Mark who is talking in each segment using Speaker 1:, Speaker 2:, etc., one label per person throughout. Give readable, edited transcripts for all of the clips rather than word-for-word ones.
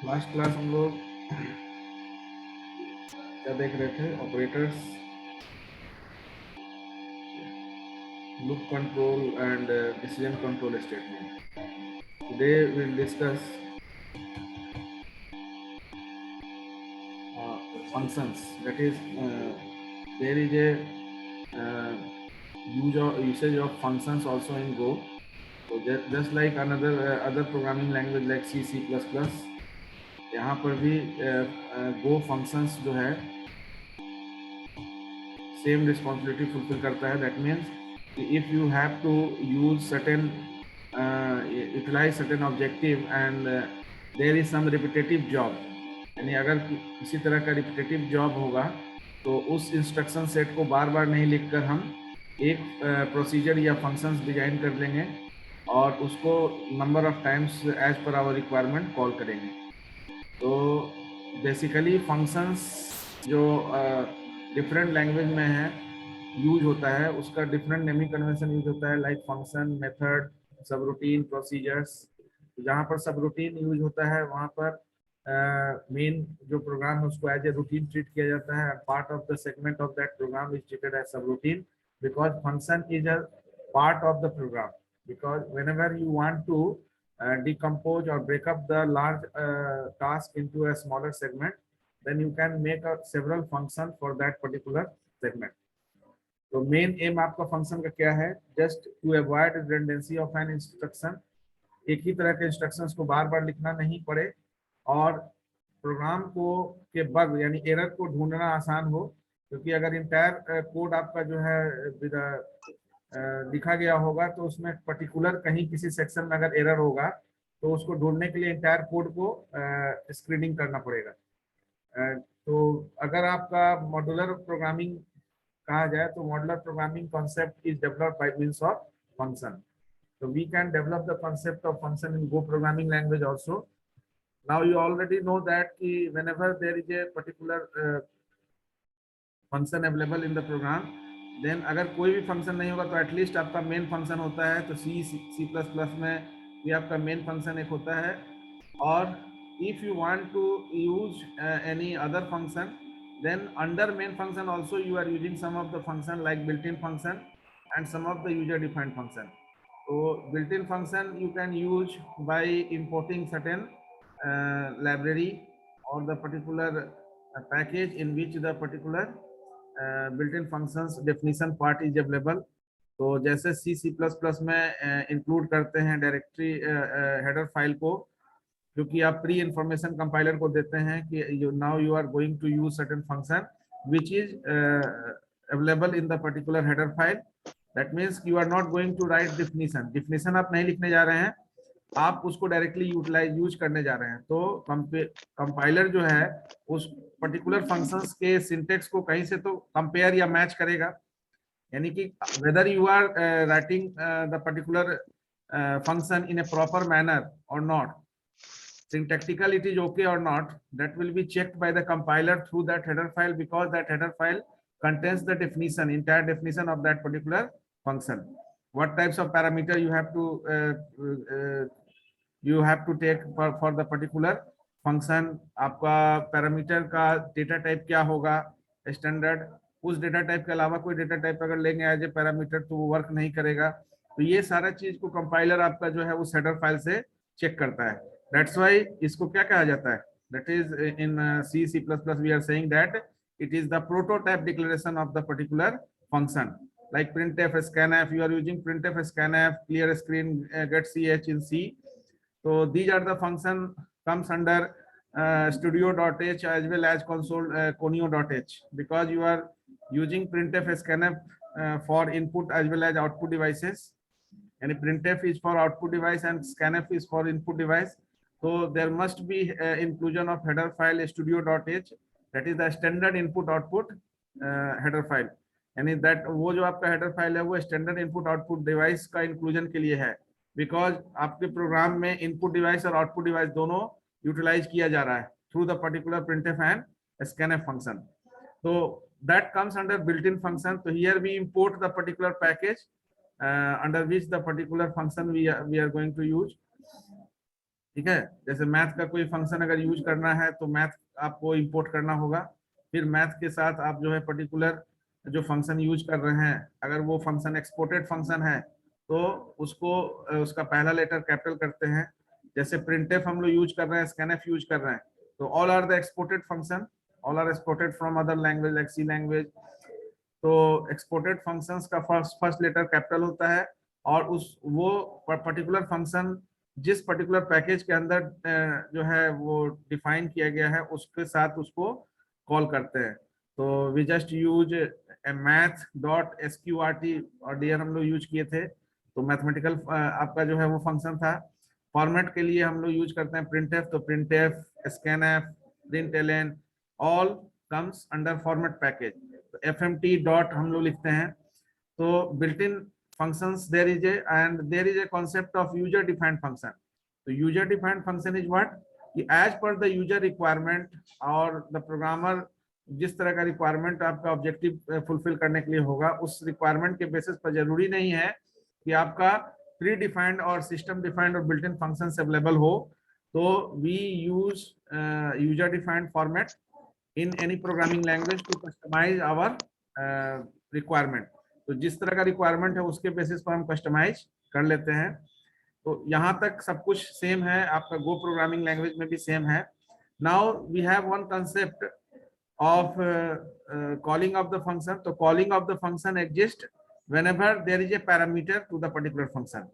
Speaker 1: Last class हम लोग क्या देख रहे थे? Operators, loop control and decision control statement. Today we'll discuss functions. That is, there is a usage of functions also in Go. So just like another other programming language like C, C++, यहाँ पर भी Go functions जो है same responsibility fulfill करता है. That means if you have to use certain utilize certain objective and there is some repetitive job, यानी अगर किसी तरह का रिपीटेटिव जॉब होगा तो उस इंस्ट्रक्शन सेट को बार बार नहीं लिखकर हम एक प्रोसीजर या फंक्शंस डिजाइन कर लेंगे और उसको नंबर ऑफ टाइम्स एज पर आवर रिक्वायरमेंट कॉल करेंगे. तो बेसिकली फंक्शंस जो डिफरेंट लैंग्वेज में है यूज होता है, उसका डिफरेंट नेमिंग कन्वेंशन यूज होता है, लाइक फंक्शन, मेथड, सब रूटीन, प्रोसीजर्स. जहाँ पर सब रूटीन यूज होता है वहाँ पर मेन जो प्रोग्राम है उसको एज ए रूटीन ट्रीट किया जाता है. Part of the segment of that program is treated as subroutine because function is a part of the program. Because whenever you want to decompose or break up the large task into a smaller segment, then you can make several functions for that particular segment. तो main aim आपका function का क्या है? Just to avoid redundancy of an instruction. एक ही तरह के instructions को बार बार लिखना नहीं पड़े और प्रोग्राम को के बग यानी एरर को ढूंढना आसान हो. क्योंकि अगर इंटायर कोड आपका जो है लिखा गया होगा तो उसमें पर्टिकुलर कहीं किसी सेक्शन में अगर एरर होगा तो उसको ढूंढने के लिए इंटायर कोड को स्क्रीनिंग करना पड़ेगा. तो अगर आपका मॉड्यूलर प्रोग्रामिंग कहा जाए तो modular programming concept is developed by means of function. So we can develop the concept of function in Go programming language also. Now you already know that whenever there is a particular function available in the program, then अगर कोई भी function नहीं होगा तो at least आपका main function होता है. तो C++ में ये आपका मेन फंक्शन एक होता है. और if you want to use any other function, then under main function also you are using some of the function like built-in function and some of the user-defined function. So built-in function you can use by importing certain library or the particular package in which the particular built-in functions definition part is available. तो जैसे C++ में include करते हैं directory header file को, क्योंकि आप pre information compiler को देते हैं कि now you are going to use certain function which is available in the particular header file. That means you are not going to write definition आप नहीं लिखने जा रहे हैं, आप उसको डायरेक्टली यूज करने जा रहे हैं. तो कंपाइलर जो है उस पर्टिकुलर फंक्शंस के सिंटेक्स को कहीं से तो कंपेयर या मैच करेगा. यानी कि whether you are writing the particular function in a proper manner or not, syntactical it is okay or not, that will be checked by the compiler through that header file, because that header file contains the definition, entire definition of that particular function. What types of parameter you have to take for the particular function. आपका parameter का data type क्या होगा standard, उस data type के अलावा कोई data type अगर लेंगे एज ए पैरामीटर तो वो वर्क नहीं करेगा. तो ये सारा चीज को कंपाइलर आपका जो है उस हेडर फाइल से चेक करता है. दैट्स व्हाई इसको क्या कहा जाता है? That is in C++ we are saying that it is the prototype declaration of the particular function. Like printf, scanf, you are using printf, scanf, clear screen, get ch in C. So these are the function comes under studio.h as well as console conio.h, because you are using printf, scanf for input as well as output devices. And printf is for output device and scanf is for input device. So there must be inclusion of header file studio.h, that is the standard input output header file. यानी that वो जो आपका header file है वो standard input output device का inclusion के लिए है, बिकॉज आपके प्रोग्राम में इनपुट डिवाइस और आउटपुट डिवाइस दोनों यूटिलाइज किया जा रहा है through the particular printf and scanf function. So that comes under built-in function. So here we import the particular package under which the particular function we are going to use. ठीक है, जैसे math का कोई function अगर use करना है तो math आपको इंपोर्ट करना होगा, फिर मैथ के साथ आप जो है पर्टिकुलर जो फंक्शन यूज कर रहे हैं, अगर वो फंक्शन एक्सपोर्टेड फंक्शन है तो उसको उसका पहला लेटर कैपिटल करते हैं। जैसे प्रिंटफ हम लोग यूज कर रहे हैं, स्कैनफ यूज कर रहे हैं, तो all are the exported function, all are exported from other language like C language. तो एक्सपोर्टेड फंक्शंस का फर्स्ट लेटर कैपिटल होता है, और उस वो पर्टिकुलर फंक्शन जिस पर्टिकुलर पैकेज के अंदर जो है वो डिफाइन किया गया है उसके साथ उसको कॉल करते हैं। तो we just use math dot SQRT और डीआर हम लोग यूज किए थे, तो मैथमेटिकल आपका जो है वो फंक्शन था। फॉर्मेट के लिए हम लोग यूज करते हैं प्रिंटफ, तो printf, scanf, println all comes under format package. तो FMT डॉट हम लोग लिखते हैं। तो built in functions there is a concept of user defined function. So user defined function is what, as per the user requirement और the programmer जिस तरह का रिक्वायरमेंट आपका ऑब्जेक्टिव फुलफिल करने के लिए होगा, उस रिक्वायरमेंट के बेसिस पर जरूरी नहीं है कि आपका प्री डिफाइंड और सिस्टम डिफाइंड और बिल्ट इन फंक्शन अवेलेबल हो। तो we use user defined format in any programming language to customize our requirement. तो जिस तरह का रिक्वायरमेंट है उसके बेसिस पर हम कस्टमाइज कर लेते हैं। तो यहाँ तक सब कुछ सेम है, आपका गो प्रोग्रामिंग लैंग्वेज में भी सेम है। Now we have one concept of calling of the function. तो calling of the function exist whenever there is a parameter to the particular function.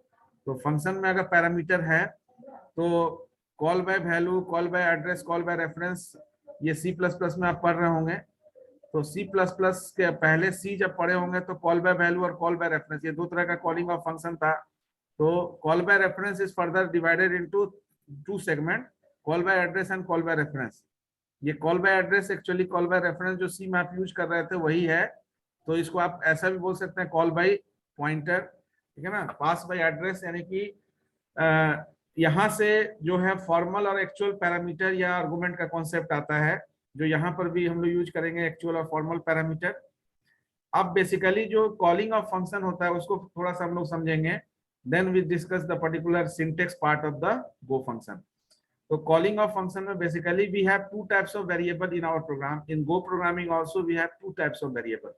Speaker 1: तो फंक्शन में अगर पैरामीटर है तो call by value, call by address, call by reference, ये C++ में आप पढ़ रहे होंगे। तो C++ के पहले C जब पढ़े होंगे तो कॉल बाय वैल्यू और कॉल बाय रेफरेंस, ये दो तरह का कॉलिंग ऑफ फंक्शन था। तो call by reference is further divided into two segment, call by address and call by reference. ये call by address actually call by reference जो C में आप यूज कर रहे थे वही है। तो इसको आप ऐसा भी बोल सकते हैं कॉल बाय पॉइंटर, ठीक है ना। पास बाय एड्रेस यानी कि यहाँ से जो है फॉर्मल और एक्चुअल पैरामीटर या आर्गुमेंट का कॉन्सेप्ट आता है, जो यहाँ पर भी हम लोग यूज करेंगे एक्चुअल और फॉर्मल पैरामीटर। अब बेसिकली जो कॉलिंग ऑफ फंक्शन होता है उसको थोड़ा सा हम लोग समझेंगे, then we discuss the particular syntax part of the Go function. तो कॉलिंग ऑफ फंक्शन में basically we have two types of variable in our program. In Go programming also we have two types of variable,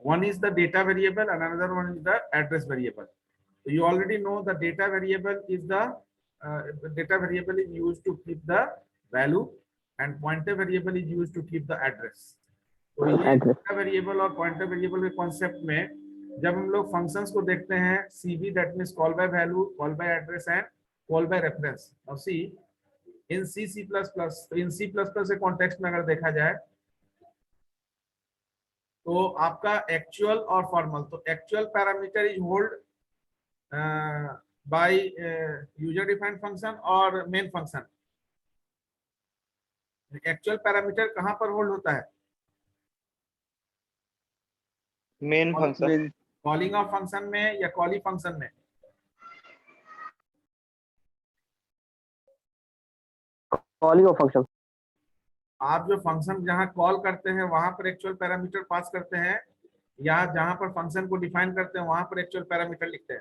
Speaker 1: one is the data variable and another one is the address variable. So you already know the data variable is used to keep the value and pointer variable is used to keep the address. तो ये data variable और pointer variable के concept में जब हम लोग functions को देखते हैं CV, that means call by value, call by address and call by reference. Now see in C++, in C++ के context में अगर देखा जाए तो आपका एक्चुअल और फॉर्मल, तो actual parameter is hold by user defined function और मेन फंक्शन। एक्चुअल पैरामीटर कहां पर होल्ड होता है?
Speaker 2: Main function,
Speaker 1: calling of function में या कॉली फंक्शन में?
Speaker 3: Calling of function.
Speaker 1: आप जो फंक्शन जहां कॉल करते हैं वहां पर एक्चुअल पैरामीटर पास करते हैं, या जहां पर फंक्शन को डिफाइन करते हैं वहां पर एक्चुअल पैरामीटर लिखते हैं?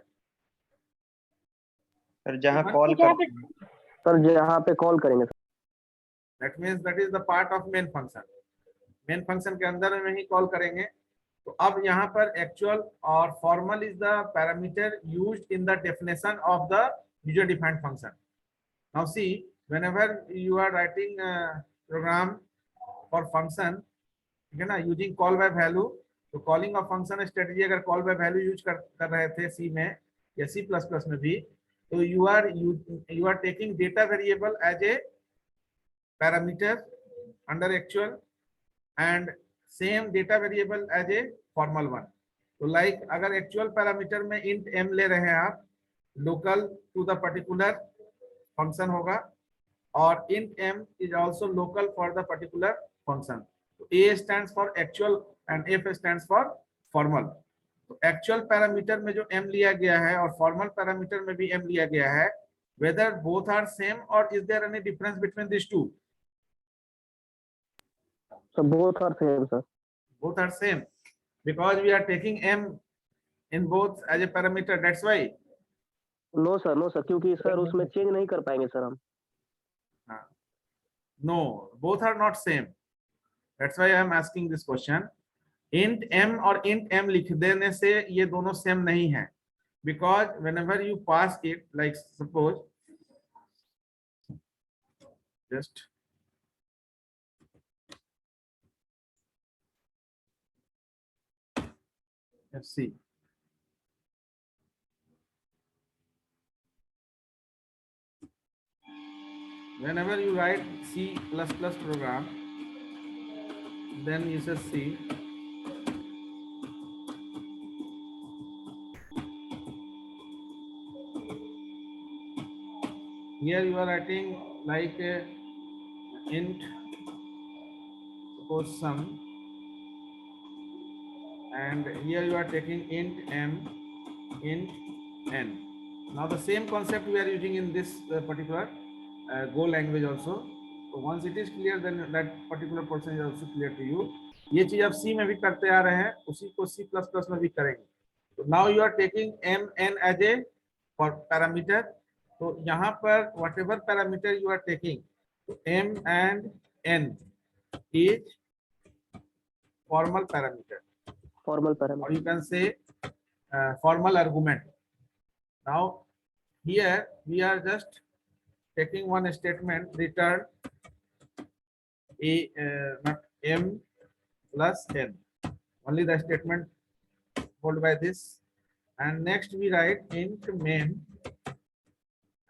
Speaker 2: सर जहां कॉल करते हैं,
Speaker 3: सर जहां पे कॉल करेंगे।
Speaker 1: That means that is the part of main function. Main function के अंदर में ही कॉल करेंगे। तो अब यहाँ पर एक्चुअल और formal is the parameter used in the definition of the user defined function. Now see whenever you are writing program for function, ठीक है ना, यूजिंग कॉल बाय वैल्यू, तो कॉलिंग ऑफ फंक्शन स्ट्रेटजी अगर call by value use कर रहे थे C में या C++ में भी, तो you are taking data variable as a parameter under actual and same data variable as a formal one. तो लाइक अगर एक्चुअल पैरामीटर में int m ले रहे हैं आप, local to the particular function होगा, और int m is also local for the particular function. तो A stands for actual and F stands for formal. तो एक्चुअल पैरामीटर में जो m लिया गया है और फॉर्मल पैरामीटर में भी m लिया गया है, whether both are same or is there any difference between these two?
Speaker 3: So both are same, sir.
Speaker 1: Both are same because we are taking m in both as a parameter. That's why.
Speaker 3: No sir, no sir, क्योंकि sir उसमें change नहीं कर पाएंगे sir हम।
Speaker 1: No, both are not same. That's why I am asking this question. Int m और int m लिख देने से ये दोनों सेम नहीं है, because whenever you pass it, like suppose, just let's see. Whenever you write C++ program, then you just see here you are writing like int, suppose sum, and here you are taking int m, int n. Now the same concept we are using in this particular Go language also. So once it is clear, then that particular portion is also clear to you. ये चीज आप C में भी करते आ रहे हैं, उसी को C++ में भी करेंगे. So now you are taking m n as a parameter. तो यहाँ पर whatever parameter you are taking, m and n is formal parameter.
Speaker 3: Formal parameter.
Speaker 1: Or you can say formal argument. Now here we are just taking one statement, return a not m plus n. Only the statement followed by this, and next we write int main,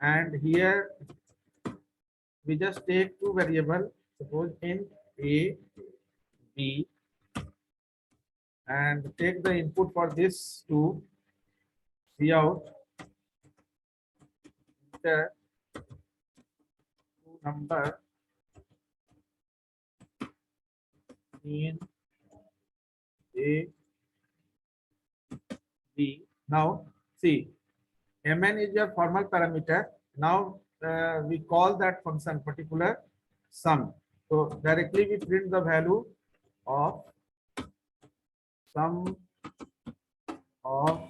Speaker 1: and here we just take two variable, suppose int a, b, and take the input for this to cout enter number in a, b. Now see, mn is your formal parameter. Now we call that function particular sum. So directly we print the value of sum of,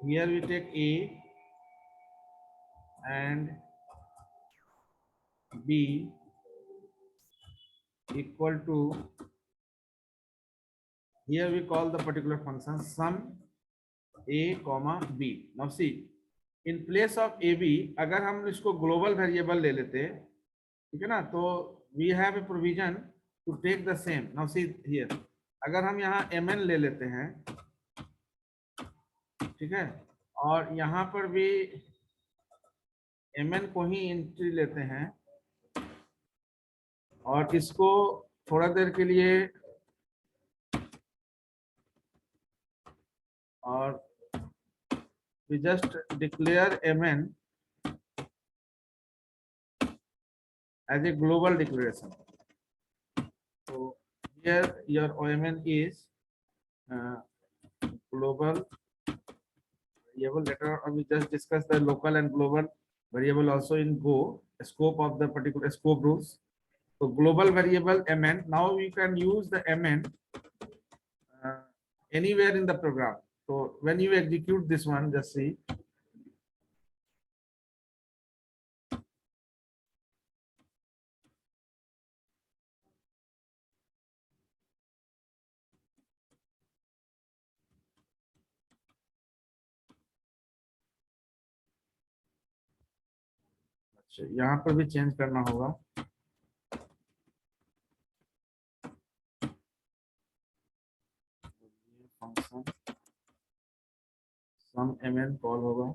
Speaker 1: here we take a and b equal to, here we call the particular function sum a comma b. Now see, in place of ab, अगर हम इसको global variable ले लेते, ठीक है ना, तो we have a provision to take the same. Now see here, अगर हम यहाँ mn ले लेते हैं, ठीक है, और यहाँ पर भी mn को ही एंट्री लेते हैं, और इसको थोड़ा देर के लिए और we just declare mn as a global declaration. So here your mn is global variable. Later on we just discuss the local and global variable also in Go, scope of the particular scope rules. So global variable mn, now we can use the mn anywhere in the program. So when you execute this one, just see, यहाँ पर भी change करना होगा. Function सम mn call होगा,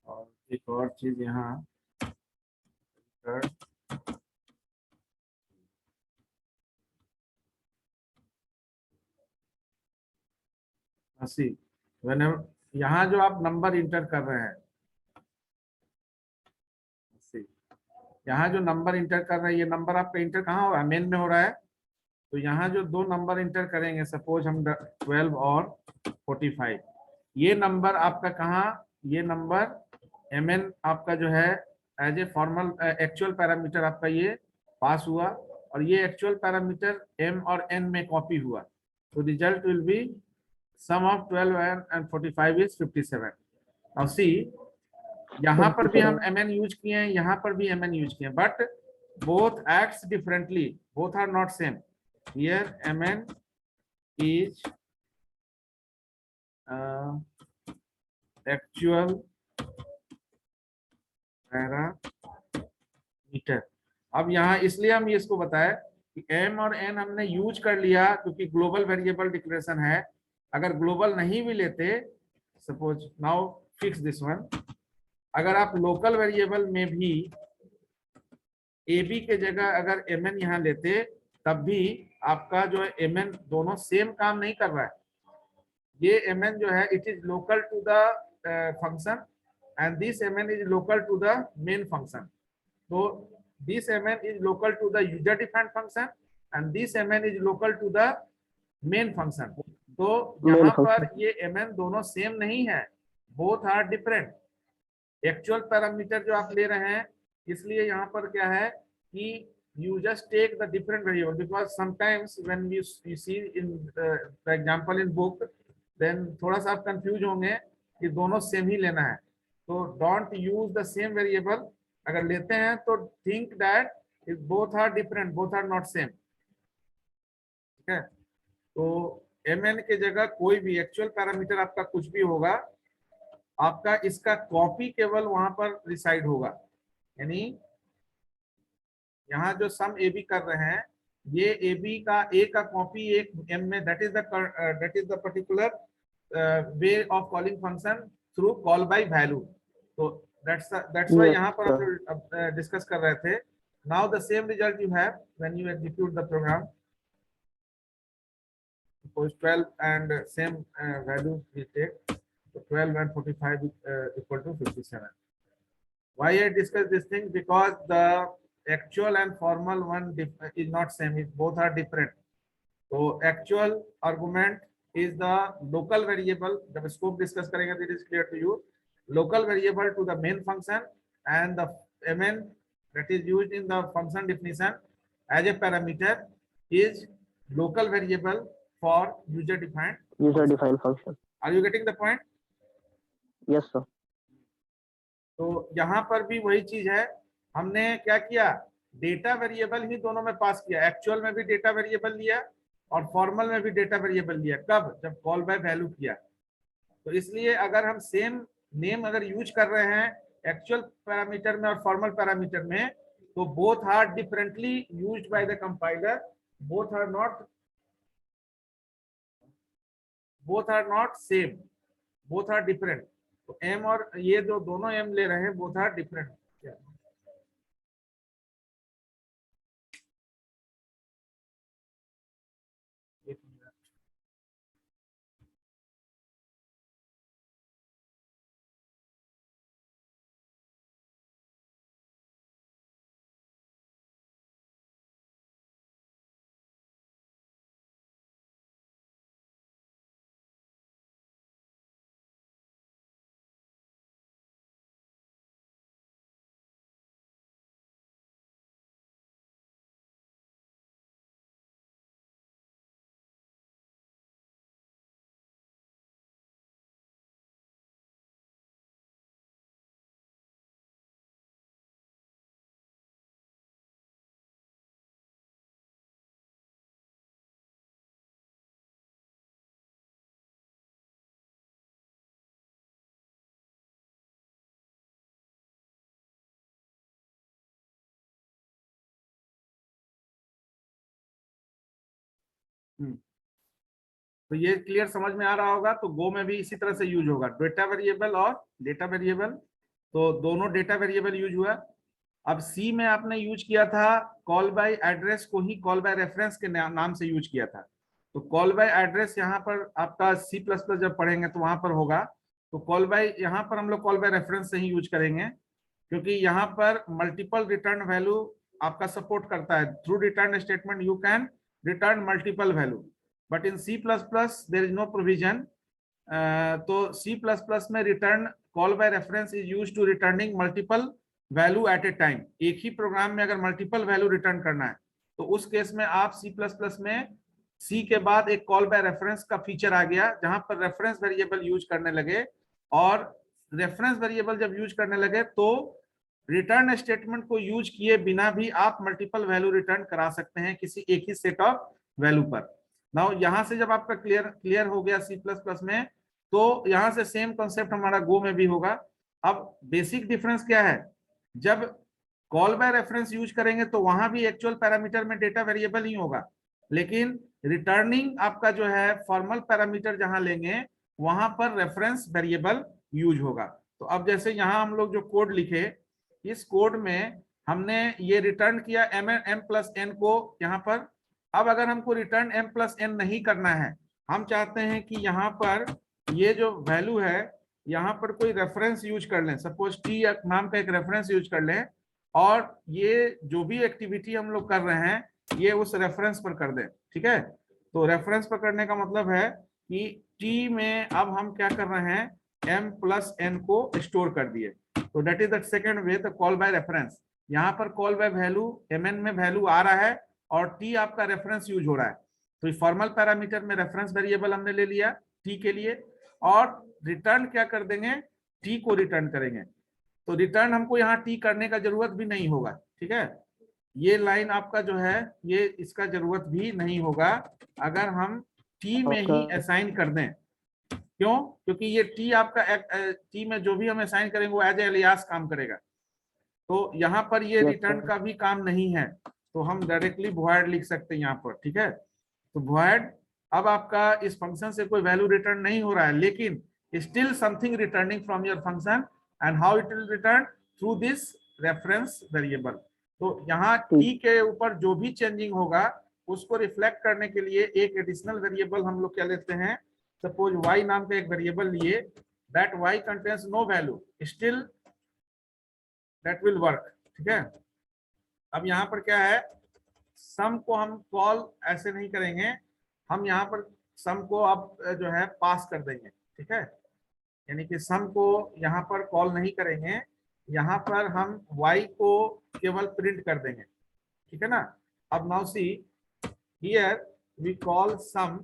Speaker 1: और एक और चीज यहाँ सी, whenever यहाँ जो आप नंबर इंटर कर रहे हैं, यहाँ जो नंबर इंटर कर रहे हैं, ये नंबर आपका इंटर कहाँ हो रहा है, मेन में हो रहा है. तो यहाँ जो दो नंबर इंटर करेंगे, सपोज हम 12 और 45, ये नंबर आपका कहाँ, ये नंबर mn आपका जो है as a formal actual parameter आपका ये पास हुआ, और ये एक्चुअल पैरामीटर m और n में कॉपी हुआ. तो result will be sum of 12 and 45 is 57. Now see, यहाँ पर भी हम mn यूज किए हैं, यहाँ पर भी mn यूज किए हैं, but both acts differently, both are not same. Here mn is actual parameter. अब यहाँ इसलिए हम इसको बताए कि m और n हमने यूज कर लिया क्योंकि ग्लोबल वेरिएबल डिक्लेरेशन है। अगर ग्लोबल नहीं भी लेते, suppose now fix this one, अगर आप लोकल वेरिएबल में भी ab के जगह अगर mn यहाँ लेते, तब भी आपका जो है mn दोनों सेम काम नहीं कर रहा है। ये mn जो है it is local to the function and this mn is local to the main function. तो this mn is local to the user defined function and this mn is local to the main function. तो यहाँ पर ये mn दोनों same नहीं है, both are different. Actual parameter जो आप ले रहे हैं, इसलिए यहाँ पर क्या है कि you just take the different variable, because sometimes when you see in the example in book, then थोड़ा सा आप कंफ्यूज होंगे कि दोनों सेम ही लेना है। तो don't use the same variable, अगर लेते हैं तो think that both are different, both are not same. ठीक है, तो mn के जगह कोई भी एक्चुअल पैरामीटर आपका कुछ भी होगा, आपका इसका कॉपी केवल वहां पर रिसाइड होगा। यानी यहाँ जो सम ए बी कर रहे हैं, ये ए बी का ए का कॉपी एक m में, that is the particular way of calling function through call by value. तो दैट्स व्हाई यहाँ पर हम डिस्कस कर रहे थे। Now the same result you have when you execute the program. Suppose 12 and same value we take, so 12 and 45 equal to 57. Why I discuss this thing? Because the actual and formal one is not same, it both are different. So actual argument is the local variable, the scope discuss करेंगे तो it is clear to you. Local variable to the main function, and the mn that is used in the function definition as a parameter is local variable for user defined
Speaker 3: function.
Speaker 1: Are you getting the point?
Speaker 3: Yes sir.
Speaker 1: तो यहाँ पर भी वही चीज है, हमने क्या किया, डेटा वेरिएबल ही दोनों में पास किया। एक्चुअल में भी डेटा वेरिएबल लिया और फॉर्मल में भी डेटा वेरिएबल लिया। कब? जब कॉल बाय वैल्यू किया। तो इसलिए अगर हम सेम नेम अगर यूज कर रहे हैं एक्चुअल पैरामीटर में और फॉर्मल पैरामीटर में, तो both are differently used by the compiler, both are not same, both are different. तो m और ये जो दोनों m ले रहे हैं, बोथ आर डिफरेंट। तो ये क्लियर समझ में आ रहा होगा। तो गो में भी इसी तरह से यूज होगा, डेटा वेरिएबल और डेटा वेरिएबल। तो दोनों डेटा वेरिएबल यूज हुआ। अब सी में आपने यूज किया था कॉल बाय एड्रेस को ही कॉल बाय रेफरेंस के नाम से यूज किया था। तो कॉल बाय एड्रेस यहाँ पर आपका C++ जब पढ़ेंगे तो वहां पर होगा। तो कॉल बाय यहाँ पर हम लोग कॉल बाय रेफरेंस से ही यूज करेंगे, क्योंकि यहाँ पर मल्टीपल रिटर्न वैल्यू आपका सपोर्ट करता है। Through return statement you can return multiple value, but in C++ there is no provision. तो C++ में return call by reference is used to returning multiple value at a time. एक ही programme में अगर multiple value return करना है तो उस केस में आप C++ में C के बाद एक कॉल बाय रेफरेंस का फीचर आ गया, जहां पर रेफरेंस वेरिएबल यूज करने लगे और रेफरेंस वेरिएबल जब यूज करने लगे तो रिटर्न स्टेटमेंट को यूज किए बिना भी आप मल्टीपल वैल्यू रिटर्न करा सकते हैं किसी एक ही सेट ऑफ वैल्यू पर। नाउ यहां से जब आपका क्लियर हो गया सी प्लस प्लस में, तो यहां से सेम कॉन्सेप्ट हमारा गो में भी होगा। अब बेसिक डिफरेंस क्या है, जब कॉल बाय रेफरेंस यूज करेंगे तो वहां भी एक्चुअल पैरामीटर में डेटा वेरिएबल ही होगा, लेकिन रिटर्निंग आपका जो है फॉर्मल पैरामीटर जहां लेंगे वहां पर रेफरेंस वेरिएबल यूज होगा। तो अब जैसे यहाँ हम लोग जो कोड लिखे, इस कोड में हमने ये रिटर्न किया m प्लस n को यहाँ पर। अब अगर हमको रिटर्न m प्लस n नहीं करना है, हम चाहते हैं कि यहाँ पर ये जो वैल्यू है यहाँ पर कोई रेफरेंस यूज कर लें, सपोज t नाम का एक रेफरेंस यूज कर लें, और ये जो भी एक्टिविटी हम लोग कर रहे हैं ये उस रेफरेंस पर कर दें। ठीक है, तो रेफरेंस पर करने का मतलब है कि t में अब हम क्या कर रहे हैं, m प्लस n को स्टोर कर दिए। तो that is the second way, the call by reference. यहाँ पर कॉल बाय वैल्यू mn में वैल्यू आ रहा है और t आपका रेफरेंस यूज हो रहा है। तो फॉर्मल पैरामीटर में रेफरेंस वेरिएबल हमने ले लिया t के लिए, और रिटर्न क्या कर देंगे, t को रिटर्न करेंगे। तो रिटर्न हमको यहाँ t करने का जरूरत भी नहीं होगा। ठीक है, ये लाइन आपका जो है ये इसका जरूरत भी नहीं होगा अगर हम t में ही असाइन कर दें। क्यों? क्योंकि ये t आपका t में जो भी हम असाइन करेंगे वो एज एलियास काम करेगा। तो यहाँ पर ये रिटर्न का भी काम नहीं है, तो हम डायरेक्टली void लिख सकते हैं यहाँ पर। ठीक है, तो void अब आपका इस फंक्शन से कोई वैल्यू रिटर्न नहीं हो रहा है, लेकिन still something returning from your function, and how it will return through this reference variable. तो यहाँ t के ऊपर जो भी चेंजिंग होगा उसको रिफ्लेक्ट करने के लिए एक एडिशनल वेरिएबल हम लोग क्या लेते हैं, सपोज y नाम का एक वेरिएबल लिए, that y contains no value, still that will work. ठीक है, अब यहाँ पर क्या है, सम को हम कॉल ऐसे नहीं करेंगे, हम यहाँ पर सम को अब जो है पास कर देंगे। ठीक है, यानी कि सम को यहाँ पर कॉल नहीं करेंगे, यहाँ पर हम y को केवल प्रिंट कर देंगे। ठीक है ना। अब now see here we call sum,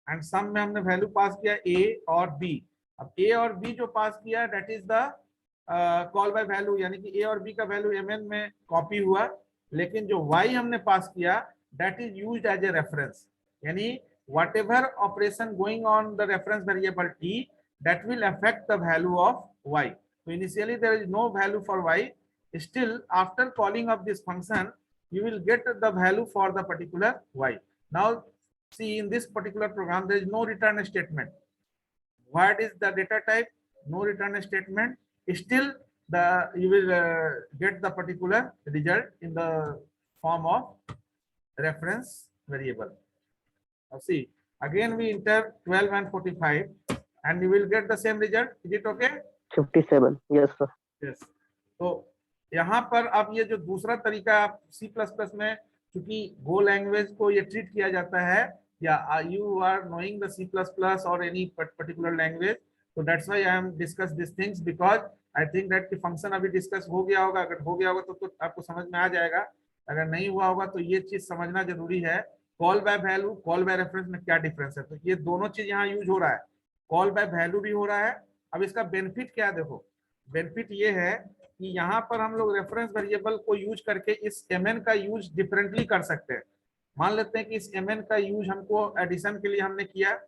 Speaker 1: and sum में हमने वैल्यू पास किया a और b। अब a और b जो पास किया that is the call by value, यानी कि a और b का वैल्यू mn में कॉपी हुआ, लेकिन जो y हमने पास किया that is used as a reference, यानी whatever operation going on the reference variable t that will affect the value of y. So initially there is no value for y, still after calling of this function you will get the value for the particular y. Now see, in this particular program there is no return statement. What is the data type? No return statement. Still you will get the particular result in the form of reference variable. Now see, again we enter 12 and 45 and you will get the same result. Is it okay?
Speaker 3: 57. Yes sir.
Speaker 1: Yes. तो यहाँ पर अब ये जो दूसरा तरीका C++ में, क्योंकि गो लैंग्वेज को ये ट्रीट किया जाता है, या you are knowing the C++ or any particular language, so that's why I am discuss these things, because I think that the function अभी डिस्कस हो गया होगा, अगर हो गया होगा तो आपको समझ में आ जाएगा, अगर नहीं हुआ होगा तो ये चीज समझना जरूरी है। Call by value, call by reference में क्या डिफरेंस है, तो ये दोनों चीज यहाँ यूज हो रहा है, कॉल बाय वैल्यू भी हो रहा है। अब इसका बेनिफिट क्या, देखो बेनिफिट ये है कि यहाँ पर हम लोग रेफरेंस वेरिएबल को यूज करके इस mn का यूज डिफरेंटली कर सकते हैं। मान लेते हैं कि इस mn का यूज हमको एडिशन के लिए हमने किया,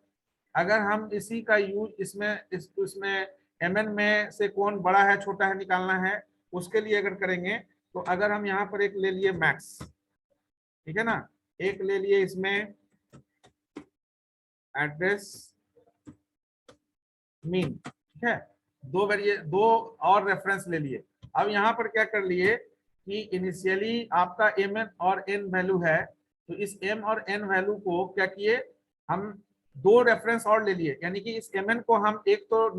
Speaker 1: अगर हम इसी का यूज इसमें mn में से कौन बड़ा है छोटा है निकालना है, उसके लिए अगर करेंगे, तो अगर हम यहाँ पर एक ले लिए मैक्स, ठीक है ना, एक ले लिए इसमें एड्रेस मीन, ठीक है, दो और रेफरेंस ले लिए। अब यहाँ पर क्या कर लिए कि इनिशियली आपका mn और n वैल्यू है, तो इस m और n वैल्यू को क्या किए, हम दो रेफरेंस और ले लिए, यानी कि इस mn को हम एक तो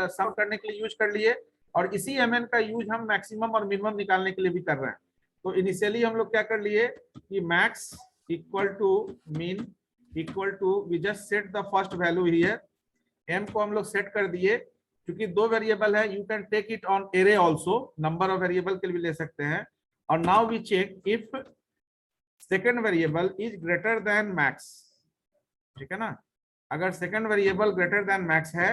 Speaker 1: सम करने के लिए यूज कर लिए, और इसी mn का यूज हम मैक्सिमम और मिनिमम निकालने के लिए भी कर रहे हैं। तो इनिशियली हम लोग क्या कर लिए कि max equal to min equal to, we just set the first value here, m को हम लोग सेट कर दिए, क्योंकि दो वेरिएबल है, you can take it on array also, number of variable के लिए भी ले सकते हैं। और now we check if second variable is greater than max, ठीक है ना, अगर second variable greater than max है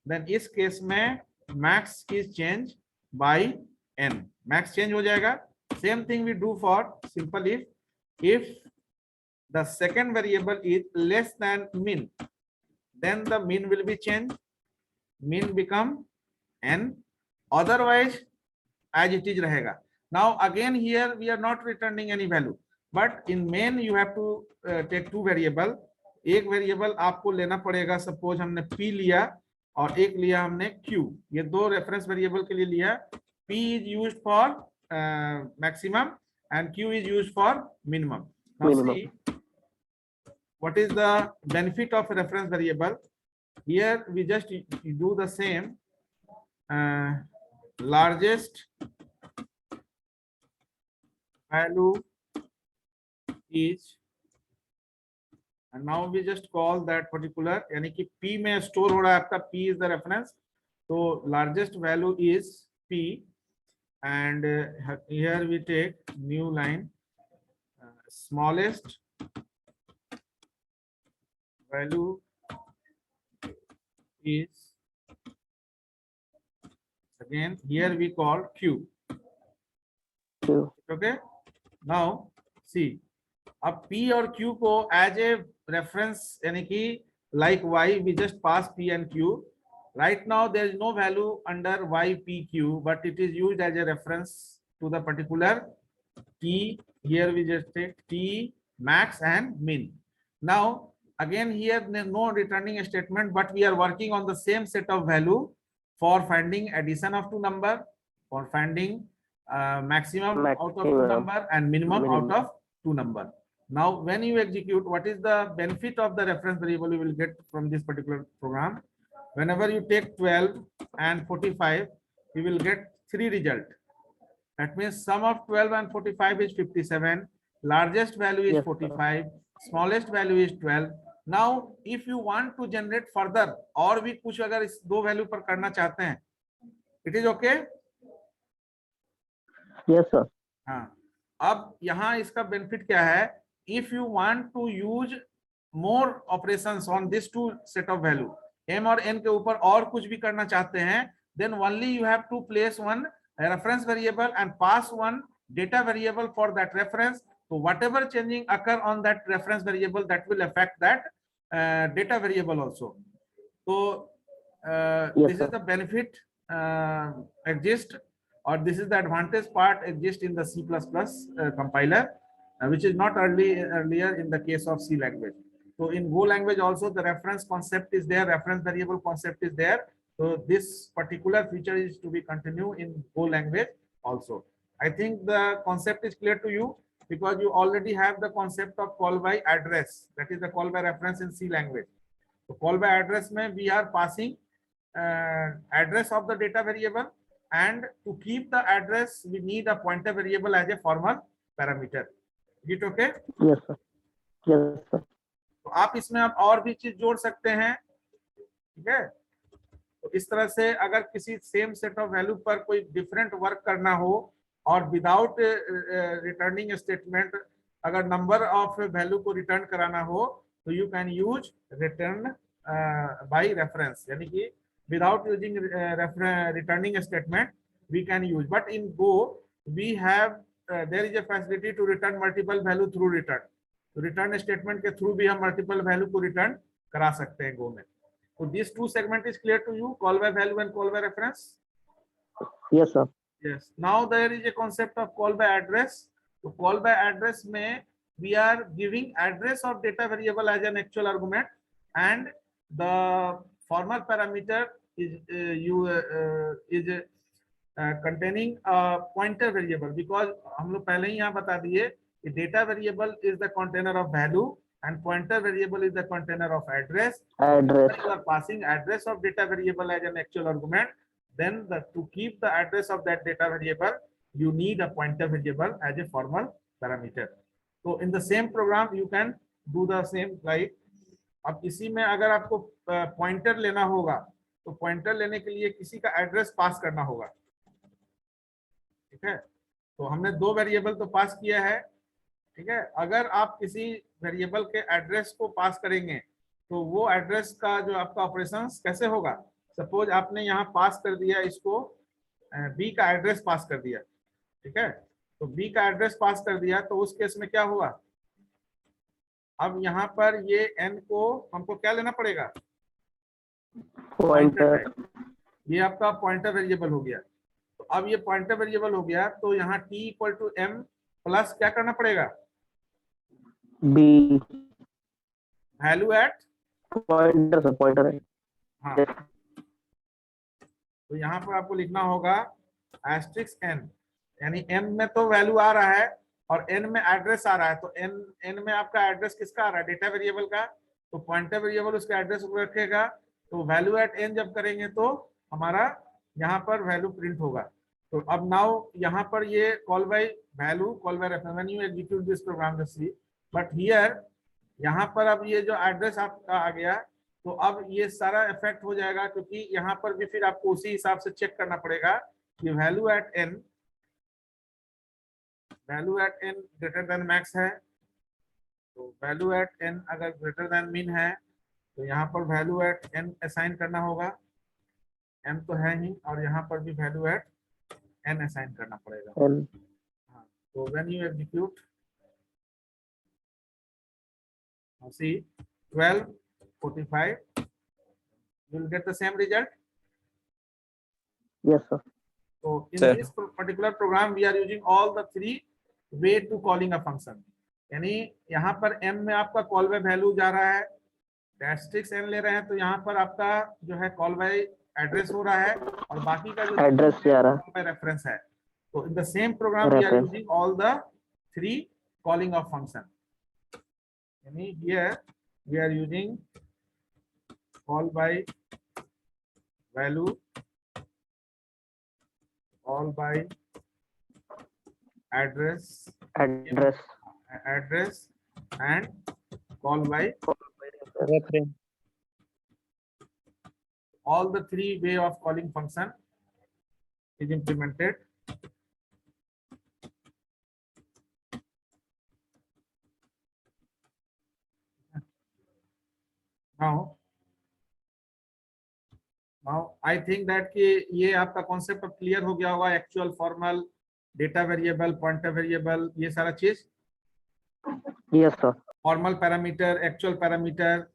Speaker 1: देन इस केस में max is change by n, max change हो जाएगा. Same thing we do for simple if the second variable is less than min, then the min will be changed, min become n, otherwise as it is rahega. Now again here we are not returning any value, but in main you have to take two variable. एक variable आपको लेना पड़ेगा, suppose हमने p लिया और एक लिया हमने q, ये दो रेफरेंस वेरिएबल के लिए लिया. p is used for maximum and q is used for minimum. Now see what is the benefit of a reference variable. Here we just do the same, largest value is, and now we just call that particular, यानी कि p में store हो रहा है आपका, p is the reference, so largest value is p, and here we take new line, smallest value is, again here we call q. Okay, now see, अब p और q को as a reference यानी कि like y we just pass p and q. Right now there is no value under y p q, but it is used as a reference to the particular t. Here we just take t, max and min. Now again here no returning statement, but we are working on the same set of value for finding addition of two number, for finding maximum out of two number and minimum out of two number. Now when you execute, what is the benefit of the reference variable you will get from this particular program? Whenever you take 12 and 45, you will get three result. That means sum of 12 and 45 is 57, largest value is 45, smallest value is 12. Now if you want to generate further और भी कुछ अगर इस दो value पर करना चाहते हैं, it is okay?
Speaker 3: Yes sir.
Speaker 1: हाँ, अब यहाँ इसका बेनिफिट क्या है? If you want to use more operations on this two set of value, m और n के ऊपर और कुछ भी करना चाहते हैं, then only you have to place one reference variable and pass one data variable for that reference. So whatever changing occur on that reference variable, that will affect that data variable also. So this is the benefit exist, or this is the advantage part exist in the C++ compiler, which is not earlier in the case of C language. So in Go language also the reference concept is there, reference variable concept is there. So this particular feature is to be continued in Go language also. I think the concept is clear to you, because you already have the concept of call by address, that is the call by reference in C language. So call by address mein we are passing address of the data variable, and to keep the address we need a pointer variable as a formal parameter. Is it okay?
Speaker 3: Yes sir. Yes sir.
Speaker 1: तो आप इसमें आप और भी चीज जोड़ सकते हैं, ठीक है? तो इस तरह से अगर किसी सेम सेट ऑफ वैल्यू पर कोई डिफरेंट वर्क करना हो और विदाउट रिटर्निंग स्टेटमेंट अगर नंबर ऑफ वैल्यू को रिटर्न कराना हो, तो you can use return by reference, यानी कि without using returning statement we can use. But in Go we have there is a facility to return multiple value through return. तो return statement के थ्रू भी हम मल्टीपल वैल्यू को return करा सकते हैं गो में. So these two segment is clear to you, call by value and call by reference?
Speaker 3: Yes sir.
Speaker 1: Yes. Now there is a concept of call by address. So call by address में we are giving address of data variable as an actual argument, and the formal parameter is containing a pointer variable, because हम लोग पहले ही यहाँ बता दिए कि data variable is the container of value and pointer variable is the container of address.
Speaker 3: Address.
Speaker 1: You are passing address of data variable as an actual argument, then to keep the address of that data variable you need a pointer variable as a formal parameter. So in the same program you can do the same like, अब इसी में अगर आपको pointer लेना होगा तो pointer लेने के लिए किसी का एड्रेस पास करना होगा, ठीक है? तो हमने दो वेरिएबल तो पास किया है, ठीक है? अगर आप किसी वेरिएबल के एड्रेस को पास करेंगे तो वो एड्रेस का जो आपका ऑपरेशंस कैसे होगा, सपोज आपने यहाँ पास कर दिया इसको, बी का एड्रेस पास कर दिया, ठीक है, तो बी का एड्रेस पास कर दिया, तो उस केस में क्या हुआ, अब यहाँ पर ये एन को हमको क्या लेना पड़ेगा,
Speaker 3: पॉइंटर।
Speaker 1: ये आपका पॉइंटर वेरिएबल हो गया। तो अब ये पॉइंटर वेरिएबल हो गया, तो यहाँ t equal to m plus क्या करना पड़ेगा,
Speaker 3: b
Speaker 1: value at
Speaker 3: pointer sir, pointer है।
Speaker 1: हाँ, तो यहाँ पर आपको लिखना होगा एस्ट्रिक्स n, यानी m में तो वैल्यू आ रहा है और n में एड्रेस आ रहा है, तो n में आपका एड्रेस किसका आ रहा है, डेटा वेरिएबल का, तो पॉइंटर वेरिएबल उसका एड्रेस रखेगा, तो वैल्यू एट n जब करेंगे तो हमारा यहाँ पर वैल्यू प्रिंट होगा। तो अब नाउ यहाँ पर ये call by value, call by reference, when you execute this program just see, but here यहाँ पर अब ये जो एड्रेस आपका आ गया, तो अब ये सारा इफेक्ट हो जाएगा, क्योंकि यहाँ पर भी फिर आपको उसी हिसाब से चेक करना पड़ेगा कि value at n greater than max है, तो वैल्यू एट n अगर ग्रेटर देन मिन है तो यहाँ पर वैल्यू एट n असाइन करना होगा, m तो है ही, और यहाँ पर भी वैल्यू एट n असाइन करना पड़ेगा। हाँ, तो when you execute see 12:45 you will get the same result.
Speaker 3: Yes sir.
Speaker 1: So in
Speaker 2: Sir.
Speaker 1: this particular program we are using all the three way to calling a function, यानी यहाँ पर m में आपका call by value जा रहा है, डैस्ट्रिक्स n ले रहे हैं, तो यहाँ पर आपका जो है कॉल बाय एड्रेस हो रहा है, और बाकी का जो
Speaker 3: एड्रेस जा रहा है,
Speaker 1: कॉल बाय रेफरेंस है। तो in the same program we are using all the three calling of function, यानी here we are using call by value, call by address and call by
Speaker 2: reference.
Speaker 1: all the three way of calling function is implemented. Now I think that कि ये आपका concept अब clear हो गया होगा, actual, formal, data variable, pointer variable, ये सारा चीज।
Speaker 3: Yes sir.
Speaker 1: Formal parameter, actual parameter,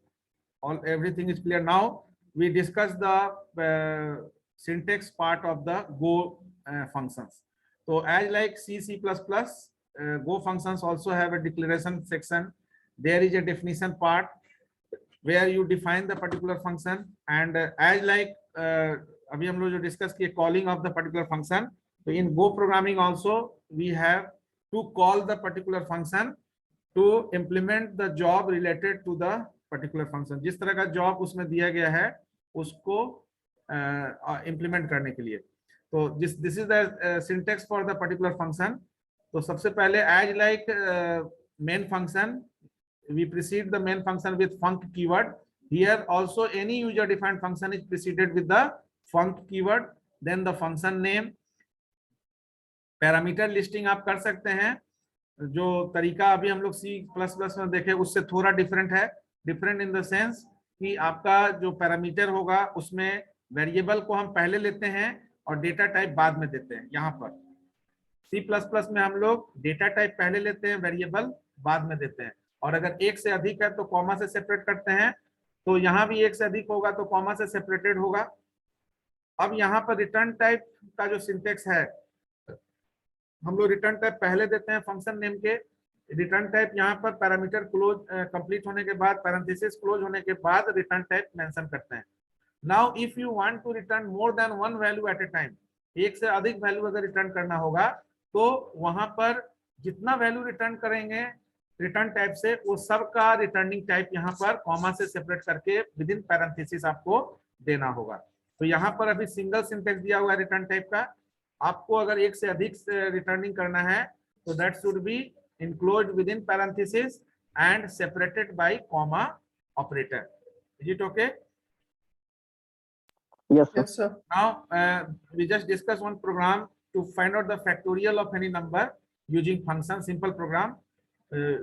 Speaker 1: all everything is clear. Now we discuss the syntax part of the Go functions. So as like C++, Go functions also have a declaration section. There is a definition part where you define the particular function, and as like अभी हम लोग जो discuss किए calling of the particular function, तो in Go programming also we have to call the particular function to implement the job related to the particular function. जिस तरह का job उसमें दिया गया है उसको इम्प्लीमेंट करने के लिए। तो this is the syntax for the particular function. तो सबसे पहले as like main function we precede the main function with func keyword. Here also any user defined function is preceded with the func keyword, then the function name, parameter listing आप कर सकते हैं। जो तरीका अभी हम लोग C++ में देखे उससे थोड़ा डिफरेंट है, डिफरेंट इन द सेंस कि आपका जो पैरामीटर होगा उसमें वेरिएबल को हम पहले लेते हैं और डेटा टाइप बाद में देते हैं। यहाँ पर C++ में हम लोग डेटा टाइप पहले लेते हैं, वेरिएबल बाद में देते हैं, और अगर एक से अधिक है तो कॉमा से सेपरेट करते हैं। तो यहाँ भी एक से अधिक होगा तो कॉमा से सेपरेटेड होगा। अब यहाँ पर रिटर्न टाइप का जो सिंटेक्स है, हम लोग रिटर्न टाइप पहले देते हैं फंक्शन नेम के। रिटर्न टाइप यहाँ पर पैरामीटर क्लोज कंप्लीट होने के बाद, पैरेंथेसिस क्लोज होने के बाद रिटर्न टाइप मेंशन करते हैं। Now if you want to return more than one value at a time, एक से अधिक वैल्यू अगर रिटर्न करना होगा तो वहां पर जितना वैल्यू रिटर्न करेंगे रिटर्न टाइप से, वो सब का रिटर्निंग टाइप यहाँ पर कॉमा से सेपरेट करके विद इन पैरेंथेसिस आपको देना होगा। तो यहाँ पर अभी सिंगल सिंटेक्स दिया हुआ है रिटर्न टाइप का। आपको अगर एक से अधिक रिटर्निंग करना है तो that should be enclosed with in parenthesis and separated by comma operator. Is it okay?
Speaker 3: Yes sir.
Speaker 1: Now we just discuss one program to find out the factorial of any number using function, simple program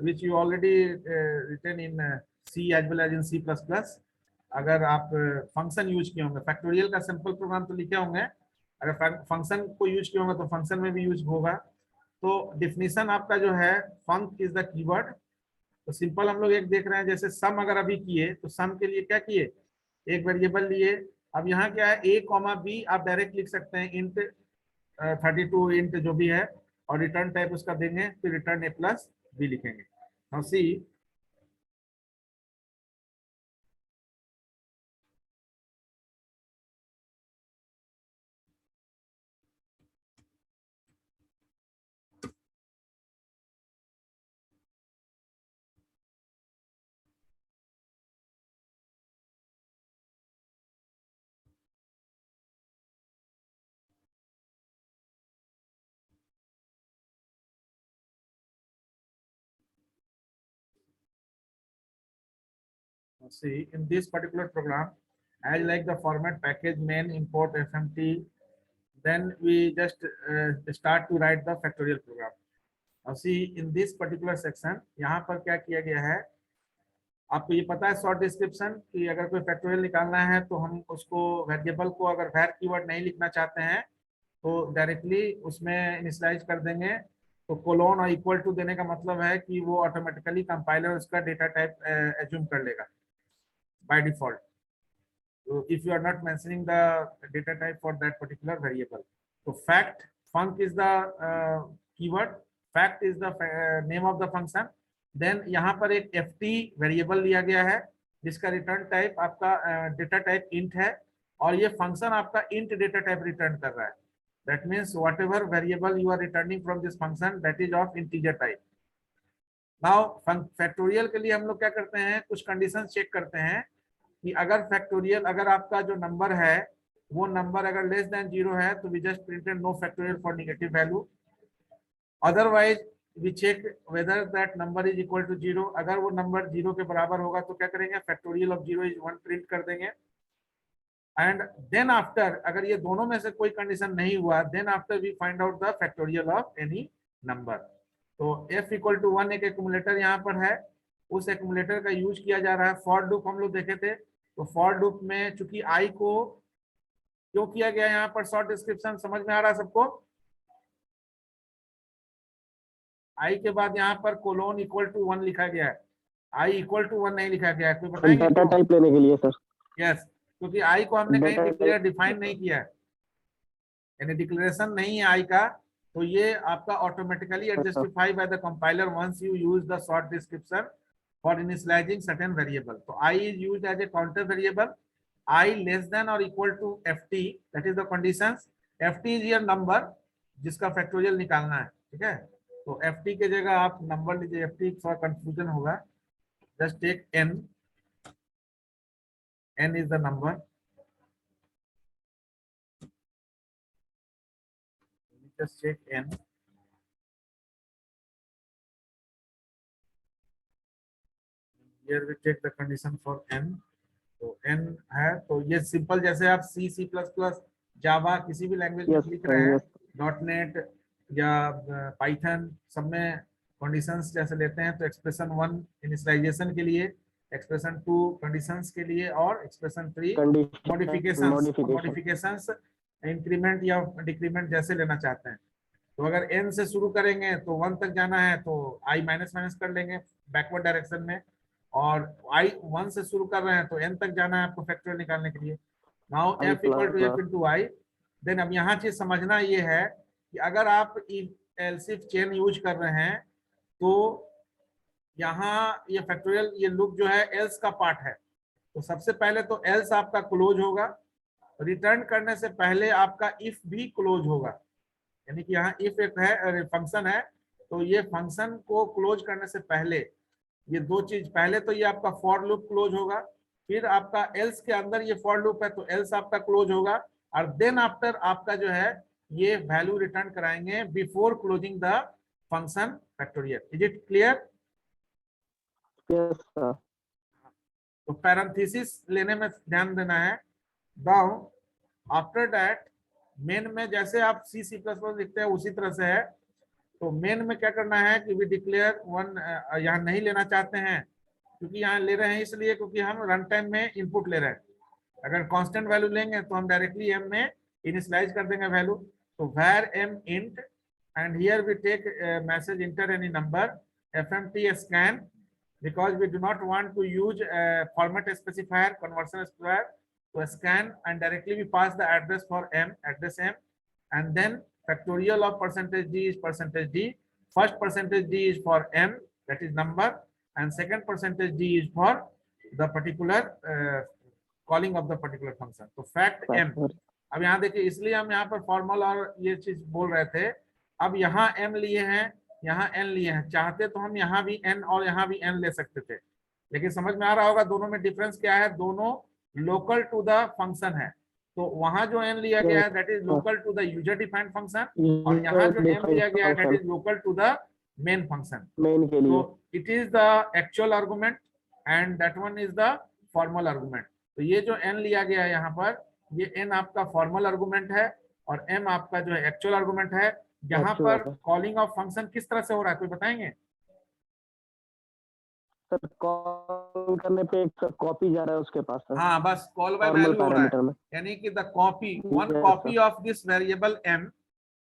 Speaker 1: which you already written in C as well as in C++. अगर आप function use किए होंगे, factorial का simple programme तो लिखे होंगे, अगर function को यूज किए होंगे तो फंक्शन में भी यूज होगा। तो डिफिनीशन आपका जो है, फंक इज द कीवर्ड। तो सिंपल हम लोग एक देख रहे हैं, जैसे सम अगर अभी किए तो सम के लिए क्या किए, एक वेरिएबल लिए। अब यहाँ क्या है, a कॉमा बी आप डायरेक्ट लिख सकते हैं, इंट 32 इंट जो भी है, और रिटर्न टाइप उसका देंगे, फिर रिटर्न a प्लस बी लिखेंगे। Now see, see in this particular program, as like the format package main import fmt, then we just start to write the factorial program. Now see in this particular section, यहाँ पर क्या किया गया है, आपको ये पता है शॉर्ट डिस्क्रिप्शन, कि अगर कोई फैक्टोरियल निकालना है तो हम उसको वेरिएबल को अगर var कीवर्ड नहीं लिखना चाहते हैं तो डायरेक्टली उसमें इनिशियलाइज कर देंगे। तो कोलोन और इक्वल टू देने का मतलब है कि वो ऑटोमेटिकली कंपाइलर उसका डेटा टाइप एज्यूम कर लेगा by default, if you are not mentioning the data type for that particular variable. So fact, func is the keyword, fact is the name of the function. Then यहाँ पर एक ft variable लिया गया है जिसका return type आपका data type int है, और ये फंक्शन आपका इंट डेटा टाइप रिटर्न कर रहा है। That means whatever variable you are returning from this function that is of integer type. Now factorial के लिए हम लोग क्या करते हैं, कुछ कंडीशन चेक करते हैं कि अगर फैक्टोरियल, अगर आपका जो नंबर है वो नंबर अगर लेस देन 0 है तो we just printed no factorial for negative value, otherwise we check whether that number is equal to 0। अगर वो नंबर 0 के बराबर होगा तो क्या करेंगे, फैक्टोरियल ऑफ 0 इज 1 प्रिंट कर देंगे। एंड देन आफ्टर, अगर ये दोनों में से कोई कंडीशन नहीं हुआ, then after we find out the factorial of any number. तो f इक्वल टू 1 एक एक्यूमुलेटर यहाँ पर है, उस एक्यूमुलेटर का यूज किया जा रहा है। फॉर लूप हम लोग देखे थे, तो फॉर लूप में चूंकि i को क्यों किया गया यहाँ पर शॉर्ट डिस्क्रिप्शन, समझ में आ रहा है सबको? i के बाद यहाँ पर कोलोन इक्वल टू 1 लिखा गया है, i इक्वल टू 1 नहीं लिखा गया है, कोई बताएंगे?
Speaker 3: डेटा टाइप लेने के लिए सर।
Speaker 1: यस, क्योंकि i को हमने कहीं डिक्लेयर डिफाइन नहीं किया है, यानी डिक्लेरेशन नहीं है i का, तो ये आपका automatically justify by the compiler once you use the short description for initialising certain variable. तो i is used as a counter variable, i less than और equal to ft, that is the conditions. ft is your number जिसका factorial निकालना है, ठीक है? तो ft के जगह आप नंबर लीजिए, ft थोड़ा कंफ्यूजन होगा, just take n, n is the number, just check n, here we take the condition for n। तो n है, तो ये सिंपल, जैसे आप सी सी प्लस प्लस जावा किसी भी लैंग्वेज में लिख रहे हैं, डॉट नेट या पाइथन, सब में कंडीशंस जैसे लेते हैं, तो एक्सप्रेशन 1 इनिशियलाइजेशन के लिए, एक्सप्रेशन 2 कंडीशंस के लिए, और एक्सप्रेशन 3 मॉडिफिकेशंस, इंक्रीमेंट या डिक्रीमेंट जैसे लेना चाहते हैं। तो अगर n से शुरू करेंगे तो 1 तक जाना है तो i माइनस माइनस कर लेंगे बैकवर्ड डायरेक्शन में, और i 1 से शुरू कर रहे हैं तो n तक जाना है आपको फैक्टोरियल निकालने के लिए। Now f equal to f into i। Then अब यहाँ चीज समझना ये है कि अगर आप एल्स इफ चेन यूज कर रहे हैं तो यहाँ ये फैक्टोरियल, ये लूप जो है एल्स का पार्ट है, तो सबसे पहले तो एल्स आपका क्लोज होगा, रिटर्न करने से पहले आपका इफ भी क्लोज होगा, यानी कि यहाँ इफ एक है फंक्शन है, तो ये फंक्शन को क्लोज करने से पहले ये दो चीज, पहले तो ये आपका फॉर लूप क्लोज होगा, फिर आपका एल्स के अंदर ये फॉर लूप है तो एल्स आपका क्लोज होगा, और देन आफ्टर आपका जो है ये वैल्यू रिटर्न कराएंगे before closing the function factorial. Is it clear?
Speaker 3: Yes sir.
Speaker 1: तो पैरेंथेसिस लेने में ध्यान देना है। नाउ आफ्टर दैट मेन में जैसे आप सी सी प्लस प्लस लिखते हैं उसी तरह से है, तो मेन में क्या करना है कि वी डिक्लेयर 1, यहाँ नहीं लेना चाहते हैं क्योंकि यहाँ ले रहे हैं इसलिए क्योंकि हम रन टाइम में इनपुट ले रहे हैं। अगर कांस्टेंट वैल्यू लेंगे तो हम डायरेक्टली m में इनिशियलाइज कर देंगे वैल्यू। तो var m int and here we take message enter any number fmt scan because we do not want to use format specifier conversion specifier. So scan and directly we pass the address for m, address m, and then factorial of percentage d is percentage d. First percentage d is for m, that is number, and second percentage d is for the particular calling of the particular function. तो fact m, अब यहाँ देखिए इसलिए हम यहाँ पर formal और ये चीज बोल रहे थे। अब यहाँ m लिए हैं, यहाँ n लिए हैं, चाहते तो हम यहाँ भी n और यहाँ भी n ले सकते थे, लेकिन समझ में आ रहा होगा दोनों में डिफरेंस क्या है, दोनों लोकल टू द फंक्शन है। तो वहां जो n लिया गया है that is local to the user defined function, और यहाँ जो m लिया गया है that is local to the main function.
Speaker 3: Main के लिए
Speaker 1: तो it is the actual argument and that one is the formal argument. तो ये जो n लिया गया है यहाँ पर, ये n आपका फॉर्मल आर्गुमेंट है और m आपका जो है एक्चुअल आर्गुमेंट है। यहाँ पर कॉलिंग ऑफ फंक्शन किस तरह से हो रहा है कोई बताएंगे?
Speaker 3: सर कॉल करने पे एक कॉपी जा रहा है उसके पास सर।
Speaker 1: हाँ बस कॉल बाय वैल्यू हो रहा है, यानी कि the copy, one copy of this variable m,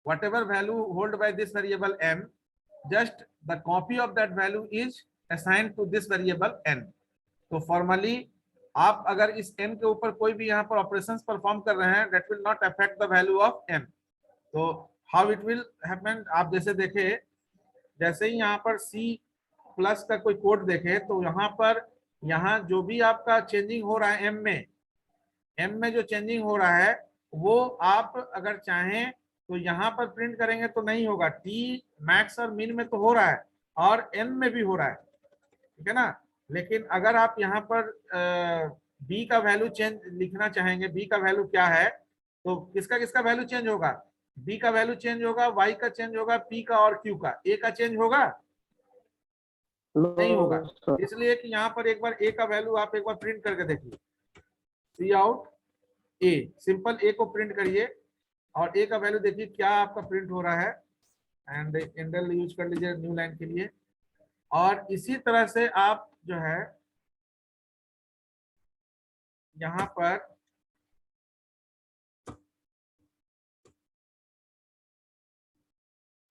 Speaker 1: whatever value hold by this variable m, just the copy of that value is assigned to this variable n. तो formally आप अगर इस n के ऊपर कोई भी यहाँ पर ऑपरेशंस परफॉर्म कर रहे हैं that will not affect the value of m. तो how it will happen, आप जैसे देखे, जैसे ही यहाँ पर C प्लस का कोई कोड देखे तो यहाँ पर यहाँ जो भी आपका चेंजिंग हो रहा है m में जो चेंजिंग हो रहा है वो आप अगर चाहें तो यहाँ पर प्रिंट करेंगे तो नहीं होगा। t मैक्स और मिन में तो हो रहा है और n में भी हो रहा है, ठीक है ना। लेकिन अगर आप यहाँ पर b का वैल्यू चेंज लिखना चाहेंगे, b का वैल्यू क्या है, तो किसका किसका वैल्यू चेंज होगा? b का वैल्यू चेंज होगा, y का चेंज होगा, p का और q का। a का चेंज होगा? नहीं होगा, इसलिए कि यहाँ पर एक बार a का वैल्यू आप एक बार प्रिंट करके देखिए, सी आउट a, सिंपल a को प्रिंट करिए और a का वैल्यू देखिए क्या आपका प्रिंट हो रहा है, एंड इंडल यूज कर लीजिए न्यू लाइन के लिए। और इसी तरह से आप जो है यहाँ पर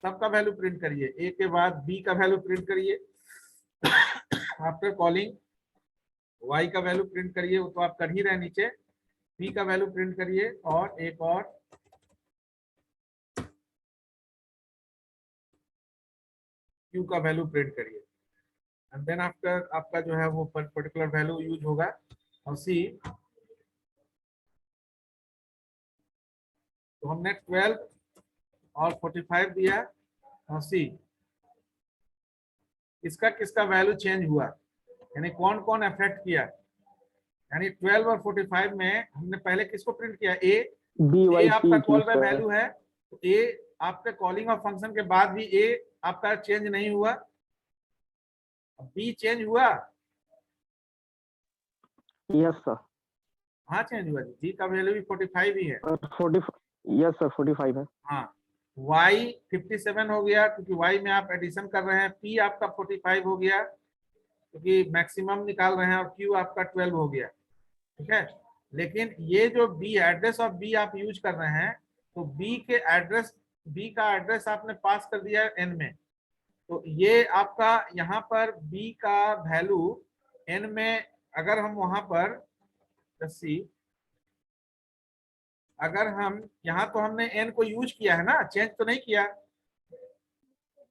Speaker 1: सबका वैल्यू प्रिंट करिए, a के बाद b का वैल्यू प्रिंट करिए, आफ्टर कॉलिंग y का वैल्यू प्रिंट करिए, वो तो आप कर ही रहे नीचे, p का वैल्यू प्रिंट करिए और एक और q का वैल्यू प्रिंट करिए, एंड देन आफ्टर आपका जो है वो पर्टिकुलर वैल्यू यूज होगा। और सी, तो हमने 12 और 45 दिया, और सी इसका किसका वैल्यू चेंज हुआ, यानी कौन कौन अफेक्ट किया, यानी 12 और 45 में हमने पहले किसको प्रिंट किया, ए आपका कॉल बाय वैल्यू है, तो ए आपके कॉलिंग ऑफ फंक्शन के बाद भी ए आपका चेंज नहीं हुआ, बी चेंज हुआ?
Speaker 3: यस सर,
Speaker 1: हाँ चेंज हुआ जी, बी का वैल्यू भी 45 ही है।
Speaker 3: 40, यस सर 45 है।
Speaker 1: हाँ, y 57 हो गया क्योंकि y में आप एडिशन कर रहे हैं, p आपका 45 हो गया क्योंकि मैक्सिमम निकाल रहे हैं, और q आपका 12 हो गया, ठीक है। लेकिन ये जो b, एड्रेस ऑफ b आप यूज कर रहे हैं, तो b के एड्रेस, b का एड्रेस आपने पास कर दिया है n में, तो ये आपका यहाँ पर b का वैल्यू n में, अगर हम वहां पर सी, अगर हम यहाँ तो हमने n को यूज किया है ना, चेंज तो नहीं किया,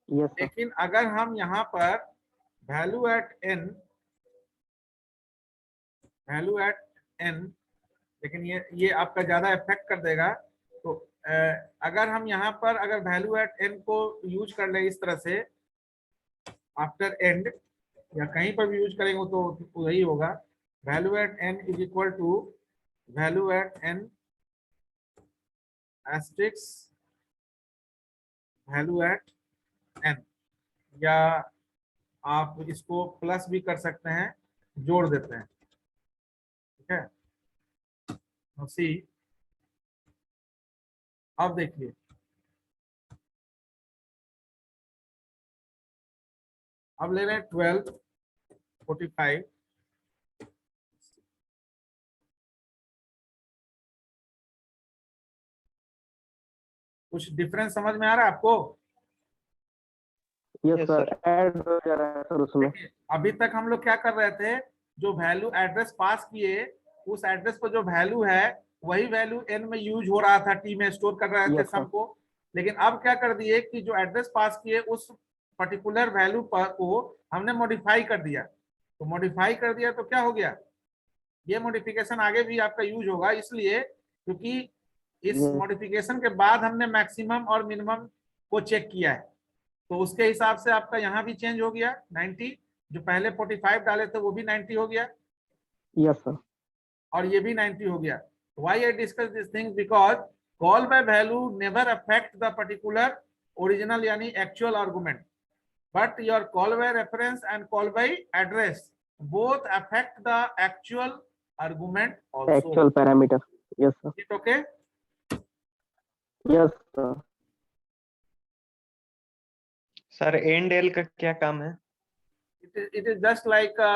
Speaker 1: लेकिन अगर हम यहाँ पर value at n, value at n, लेकिन ये आपका ज्यादा इफेक्ट कर देगा, तो अगर हम यहाँ पर अगर वैल्यू एट n को यूज कर ले इस तरह से आफ्टर एंड, या कहीं पर भी यूज करेंगे तो वही होगा, value at n is equal to value at n asterisk value at n, या आप इसको प्लस भी कर सकते हैं, जोड़ देते हैं, ठीक है। सी, अब देखिए अब ले रहे हैं 12 45, कुछ डिफरेंस समझ में आ रहा है आपको?
Speaker 3: Yes
Speaker 2: Yes,
Speaker 3: sir,
Speaker 2: sir.
Speaker 3: Add हो जा रहा है सर उसमें।
Speaker 1: देखिए, अभी तक हम लोग क्या कर रहे थे, जो वैल्यू एड्रेस पास किए उस एड्रेस पर जो वैल्यू है वही वैल्यू एन में यूज हो रहा था, टी में स्टोर कर रहे थे
Speaker 3: यस
Speaker 1: सम
Speaker 3: सर।
Speaker 1: को। लेकिन अब क्या कर दिए कि जो एड्रेस पास किए उस पर्टिकुलर वैल्यू पर को हमने मॉडिफाई कर दिया। तो मॉडिफाई कर दिया तो क्या हो गया, ये मॉडिफिकेशन आगे भी आपका यूज होगा, इसलिए क्योंकि इस मॉडिफिकेशन के बाद हमने मैक्सिमम और मिनिमम को चेक किया है, तो उसके हिसाब से आपका यहाँ भी चेंज हो गया 90, जो पहले 45 डाले थे वो भी 90 हो गया,
Speaker 3: यस सर।
Speaker 1: और ये भी 90 हो गया। Why I discuss this thing, because call by value never affect the particular original यानी actual argument, but your call by reference and call by address both affect the actual argument also.
Speaker 3: Actual parameter. Yes sir.
Speaker 1: Is it okay?
Speaker 3: Yes sir.
Speaker 2: Sir and L का क्या काम है?
Speaker 1: It is just like a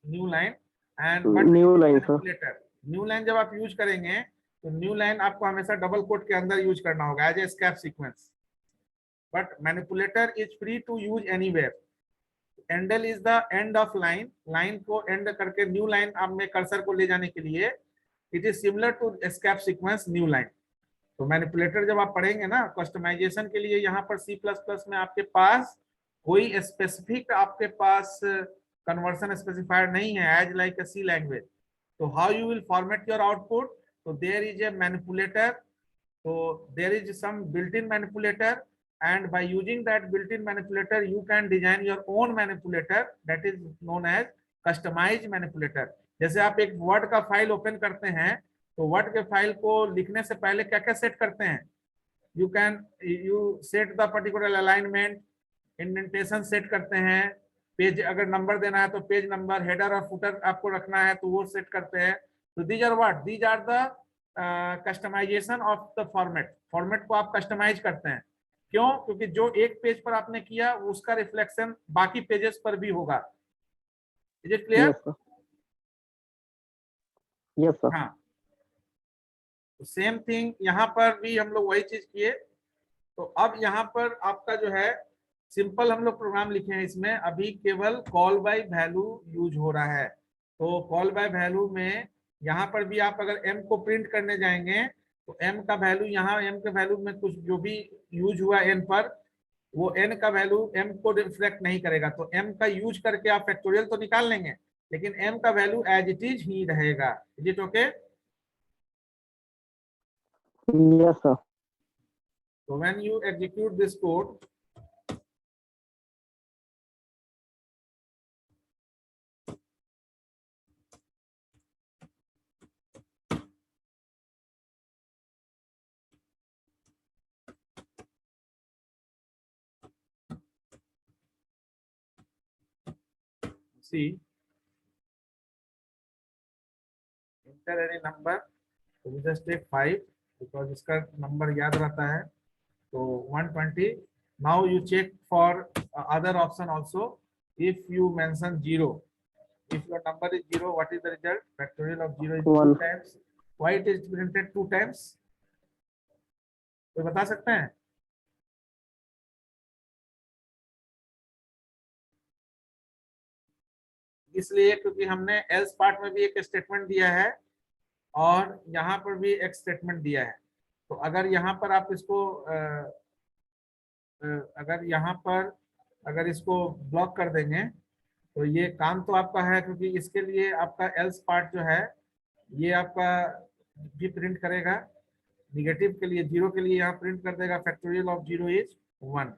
Speaker 1: new line and but
Speaker 3: new line sir.
Speaker 1: manipulator. New line जब आप use करेंगे तो new line आपको हमेशा डबल कोट के अंदर यूज करना होगा as a escape sequence, but manipulator is free to use anywhere. Endl is the end of line, line को एंड करके न्यू लाइन आप में कर्सर को ले जाने के लिए it is similar to escape sequence new line. तो मैनिपुलेटर जब आप पढ़ेंगे ना कस्टमाइजेशन के लिए, यहाँ पर C++ में आपके पास कोई स्पेसिफिक आपके पास कन्वर्सन स्पेसिफायर नहीं है as like a C language. तो how you will format your output, तो देयर इज ए मैनिपुलेटर, तो there is some built in manipulator and by using that built-in manipulator you can design your own manipulator that is known as customized manipulator। जैसे आप एक word का file open करते हैं तो word के file को लिखने से पहले क्या क्या सेट करते हैं, you set the particular alignment, indentation set करते हैं, पेज अगर नंबर देना है तो पेज नंबर, हेडर और फुटर आपको रखना है तो वो सेट करते हैं। तो these are what, these are the customization of the format, format को आप कस्टमाइज करते हैं। क्यों? क्योंकि जो एक पेज पर आपने किया उसका रिफ्लेक्शन बाकी पेजेस पर भी होगा। Is it clear?
Speaker 3: Yes sir.
Speaker 1: हाँ, सेम थिंग यहाँ पर भी हम लोग वही चीज किए। तो अब यहाँ पर आपका जो है सिंपल हम लोग प्रोग्राम लिखे हैं, इसमें अभी केवल कॉल बाय वैल्यू यूज हो रहा है। तो कॉल बाय वैल्यू में यहाँ पर भी आप अगर m को प्रिंट करने जाएंगे तो m का वैल्यू, यहाँ m के वैल्यू में कुछ जो भी यूज हुआ n पर, वो n का वैल्यू m को रिफ्लेक्ट नहीं करेगा। तो m का यूज करके आप फैक्टोरियल तो निकाल लेंगे लेकिन m का वैल्यू एज इट इज ही रहेगा। Is it okay?
Speaker 3: Yes sir.
Speaker 1: So when you execute this code, see, enter any number, so we just take 5 because इसका नंबर याद रहता है। तो 120। now you check for other option also, if you mention 0, if your number is 0, what is the result? Factorial of 0 is 2 times. Why it is printed 2 times? कोई बता सकते हैं? इसलिए क्योंकि हमने एल्स पार्ट में भी एक स्टेटमेंट दिया है और यहाँ पर भी एक स्टेटमेंट दिया है। तो अगर यहाँ पर आप इसको अगर यहाँ पर अगर इसको ब्लॉक कर देंगे तो ये काम तो आपका है, क्योंकि इसके लिए आपका एल्स पार्ट जो है ये आपका भी प्रिंट करेगा। निगेटिव के लिए 0 के लिए यहाँ प्रिंट कर देगा फैक्टोरियल ऑफ 0 इज 1।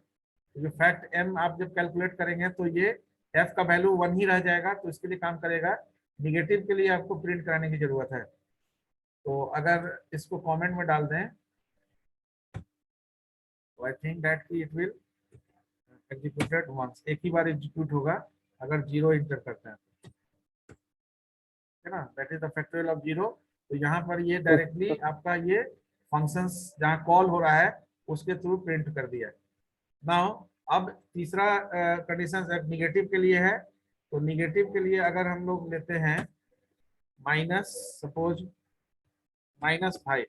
Speaker 1: क्योंकि फैक्ट m आप जब कैलकुलेट करेंगे तो ये f का वैल्यू 1 ही रह जाएगा, तो इसके लिए काम करेगा। निगेटिव के लिए आपको प्रिंट कराने की जरूरत है। तो अगर इसको कमेंट में डाल दें तो आई थिंक दैट की इट विल एग्जीक्यूटेड वंस, एक ही बार एग्जीक्यूट होगा अगर 0 इंटर करते हैं, है ना। That is the factorial of 0। तो यहाँ पर ये डायरेक्टली आपका ये फंक्शंस जहाँ कॉल हो रहा है उसके थ्रू प्रिंट कर दिया। नाउ अब तीसरा कंडीशन निगेटिव के लिए है। तो निगेटिव के लिए अगर हम लोग लेते हैं माइनस, सपोज -5,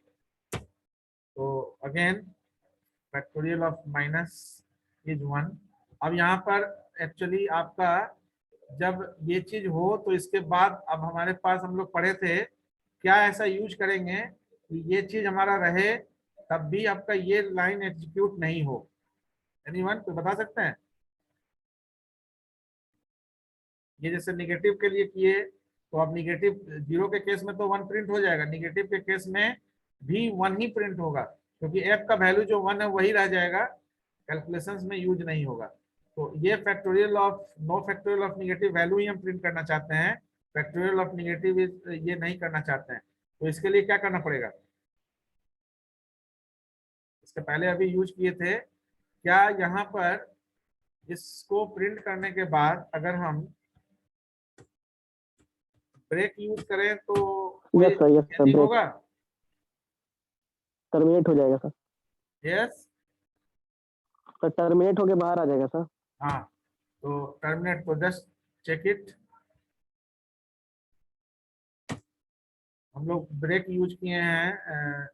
Speaker 1: तो again factorial of minus is 1। अब यहाँ पर एक्चुअली आपका जब ये चीज हो तो इसके बाद अब हमारे पास हम लोग पढ़े थे क्या ऐसा यूज करेंगे कि ये चीज हमारा रहे तब भी आपका ये लाइन एग्जीक्यूट नहीं हो। एनीवन कोई बता सकते हैं? ये जैसे निगेटिव के लिए किए तो अब निगेटिव 0 के केस में तो 1 प्रिंट हो जाएगा, निगेटिव के केस में भी 1 ही प्रिंट होगा क्योंकि f का वैल्यू जो 1 है वही रह जाएगा, कैलकुलेशंस में यूज नहीं होगा। तो ये factorial of no factorial of negative value ही हम प्रिंट करना चाहते हैं, फैक्टोरियल ऑफ निगेटिव ये नहीं करना चाहते हैं। तो इसके लिए क्या करना पड़ेगा? इसके पहले अभी यूज किए थे, क्या यहाँ पर इसको प्रिंट करने के बाद अगर हम ब्रेक यूज करें तो कोई
Speaker 3: यस सर
Speaker 1: चेंजिंग
Speaker 3: ब्रेक
Speaker 1: होगा?
Speaker 3: टर्मिनेट हो जाएगा सर।
Speaker 1: यस।
Speaker 3: सर टर्मिनेट होके बाहर आ जाएगा सर।
Speaker 1: हाँ, तो टर्मिनेट, तो जस्ट चेक इट। हम लोग ब्रेक यूज किए हैं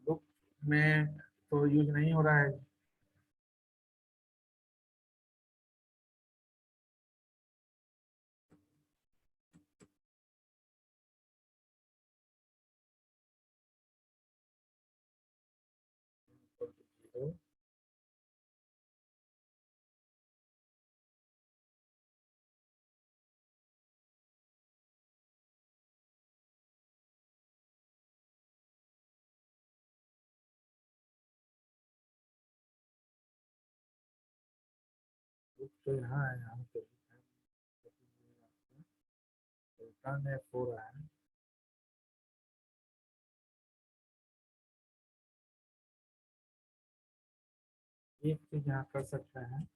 Speaker 1: लुक में, तो यूज नहीं हो रहा है। तो यहाँ है, यहाँ पे रिटर्न है 4 है। एक चीज यहाँ कर सकते हैं,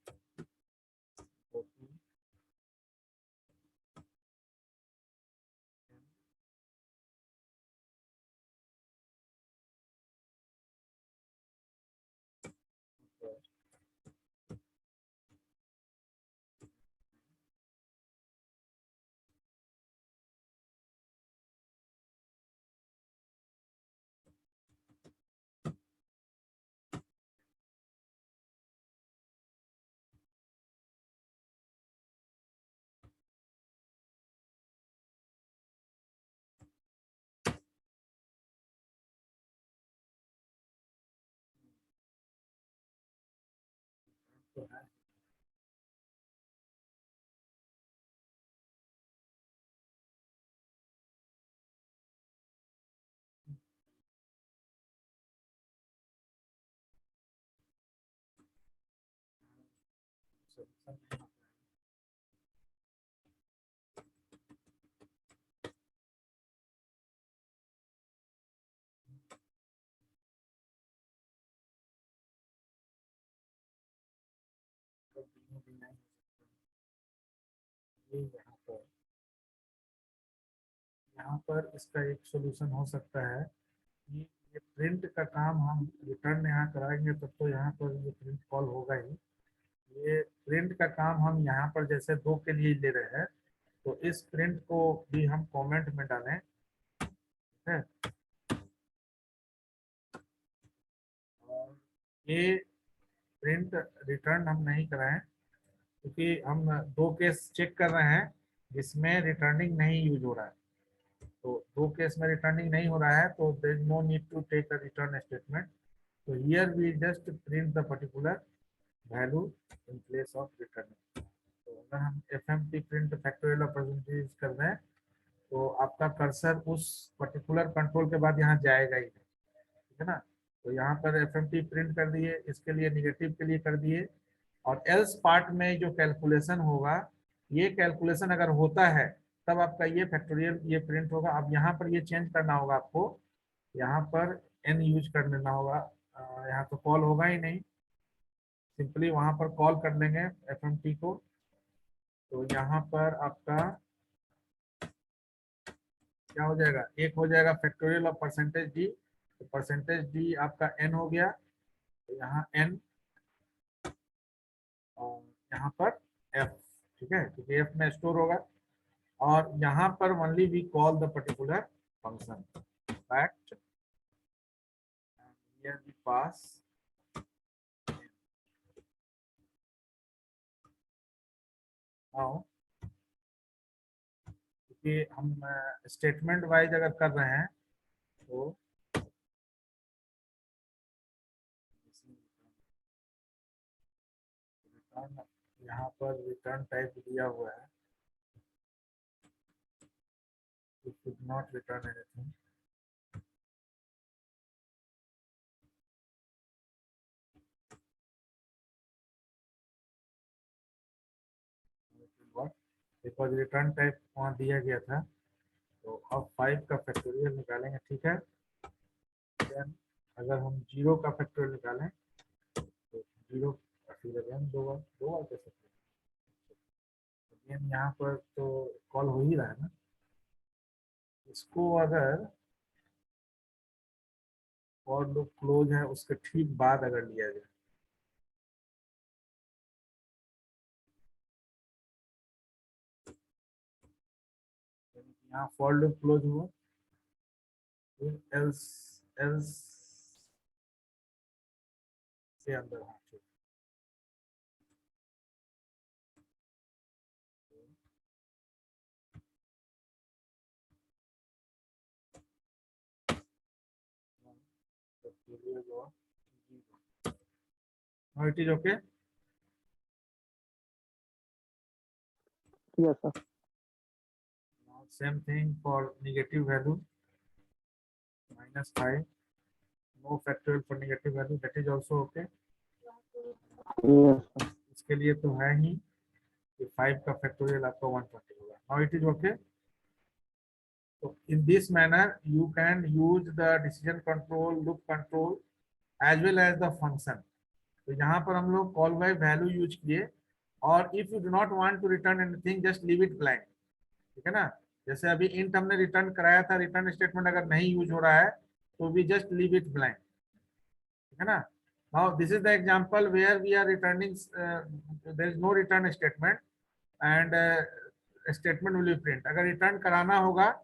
Speaker 1: तो है solution। तो तीनों भी नहीं हो सकता। ये यहाँ पर इसका एक सॉल्यूशन हो सकता है कि ये प्रिंट का काम हम रिटर्न यहाँ कराएंगे तब तो यहाँ पर ये प्रिंट कॉल होगा ही। ये प्रिंट का काम हम यहाँ पर जैसे 2 के लिए ले रहे हैं, तो इस प्रिंट को भी हम कमेंट में डालें, ठीक है। और ये प्रिंट रिटर्न हम नहीं कराएं क्योंकि हम 2 केस चेक कर रहे हैं जिसमें रिटर्निंग नहीं यूज हो रहा है। तो 2 केस में रिटर्निंग नहीं हो रहा है तो there is no need to take a return statement. तो here we just print the particular value in place of returning. तो अगर हम FMT print factorial of percentage कर रहे हैं तो आपका कर्सर उस पर्टिकुलर कंट्रोल के बाद यहाँ जाएगा ही, ठीक है ना। तो यहाँ पर एफएमटी प्रिंट कर दिए, इसके लिए निगेटिव के लिए कर दिए, और एल्स पार्ट में जो कैलकुलेशन होगा, ये कैलकुलेशन अगर होता है तब आपका ये फैक्टोरियल ये प्रिंट होगा। अब यहाँ पर ये चेंज करना होगा आपको, यहाँ पर एन यूज कर लेना होगा। यहाँ तो कॉल होगा ही नहीं, सिंपली वहां पर कॉल कर लेंगे एफएमटी को। तो यहाँ पर आपका क्या हो जाएगा, एक हो जाएगा फैक्टोरियल ऑफ परसेंटेज डी, तो परसेंटेज डी आपका एन हो गया। तो यहाँ एन और यहाँ पर f, ठीक है, क्योंकि f में स्टोर होगा, और यहाँ पर only we call the particular function fact, here we pass now, क्योंकि हम स्टेटमेंट वाइज अगर कर रहे हैं तो रिटर्न, यहाँ पर रिटर्न टाइप दिया हुआ है, it should not return anything. Because return type वहाँ दिया गया था, तो अब 5 का फैक्टोरियल निकालेंगे, ठीक है। Then, अगर हम 0 का फैक्टोरियल निकालें तो 0 फिर अगेन 2 बार कैसे, अगेन यहाँ पर तो कॉल हो ही रहा है ना। इसको अगर फॉर लूप क्लोज है उसके ठीक बाद अगर लिया जाए, यहाँ फॉर लूप क्लोज हुआ, फिर एल्स एल्स से अंदर, हाँ ठीक, now it is okay.
Speaker 3: Yes, sir.
Speaker 1: Now same thing for negative value, -5, no factorial for negative value, that is also okay.
Speaker 3: Yes, sir.
Speaker 1: इसके लिए तो है ही कि 5 का फैक्टोरियल आपका 120 होगा। Now it is okay. So in this manner you can use the decision control, loop control as well as the function. तो यहाँ पर हम लोग call by value यूज किए, और if you do not want to return anything just leave it blank, ठीक है ना। जैसे अभी int हमने रिटर्न कराया था, रिटर्न स्टेटमेंट अगर नहीं यूज हो रहा है तो we just leave it blank, ठीक है ना। Now this is the example where we are returning, there is no return statement and statement will be print. अगर रिटर्न कराना होगा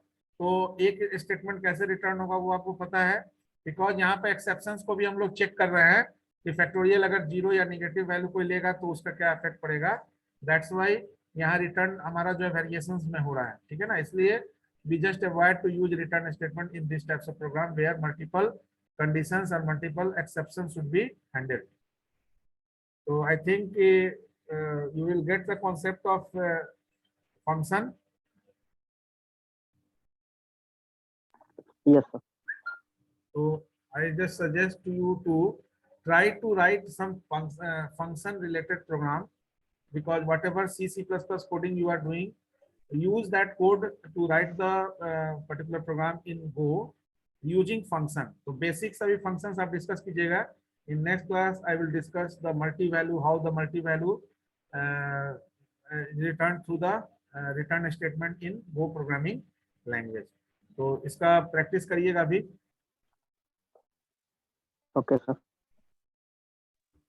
Speaker 1: तो एक स्टेटमेंट कैसे रिटर्न होगा वो आपको पता है, बिकॉज यहाँ पे एक्सेप्शंस को भी हम लोग चेक कर रहे हैं कि फैक्टोरियल अगर 0 या नेगेटिव वैल्यू कोई लेगा तो उसका क्या इफेक्ट पड़ेगा। दैट्स वाई यहाँ रिटर्न हमारा जो है वेरिएशंस में हो रहा है, ठीक है ना। इसलिए we just avoid to use return statement in this types of program where multiple conditions and multiple exceptions should be handled. So I think you will get the concept of function.
Speaker 3: Yes, sir.
Speaker 1: So I just suggest to you to try to write some function related program, because whatever C++ coding you are doing, use that code to write the particular program in Go using function. So basic सभी functions आप discuss कीजिएगा. In next class I will discuss the multi-value, how the multi-value return through the return statement in Go programming language. तो इसका practice करिएगा अभी।
Speaker 3: Okay, sir.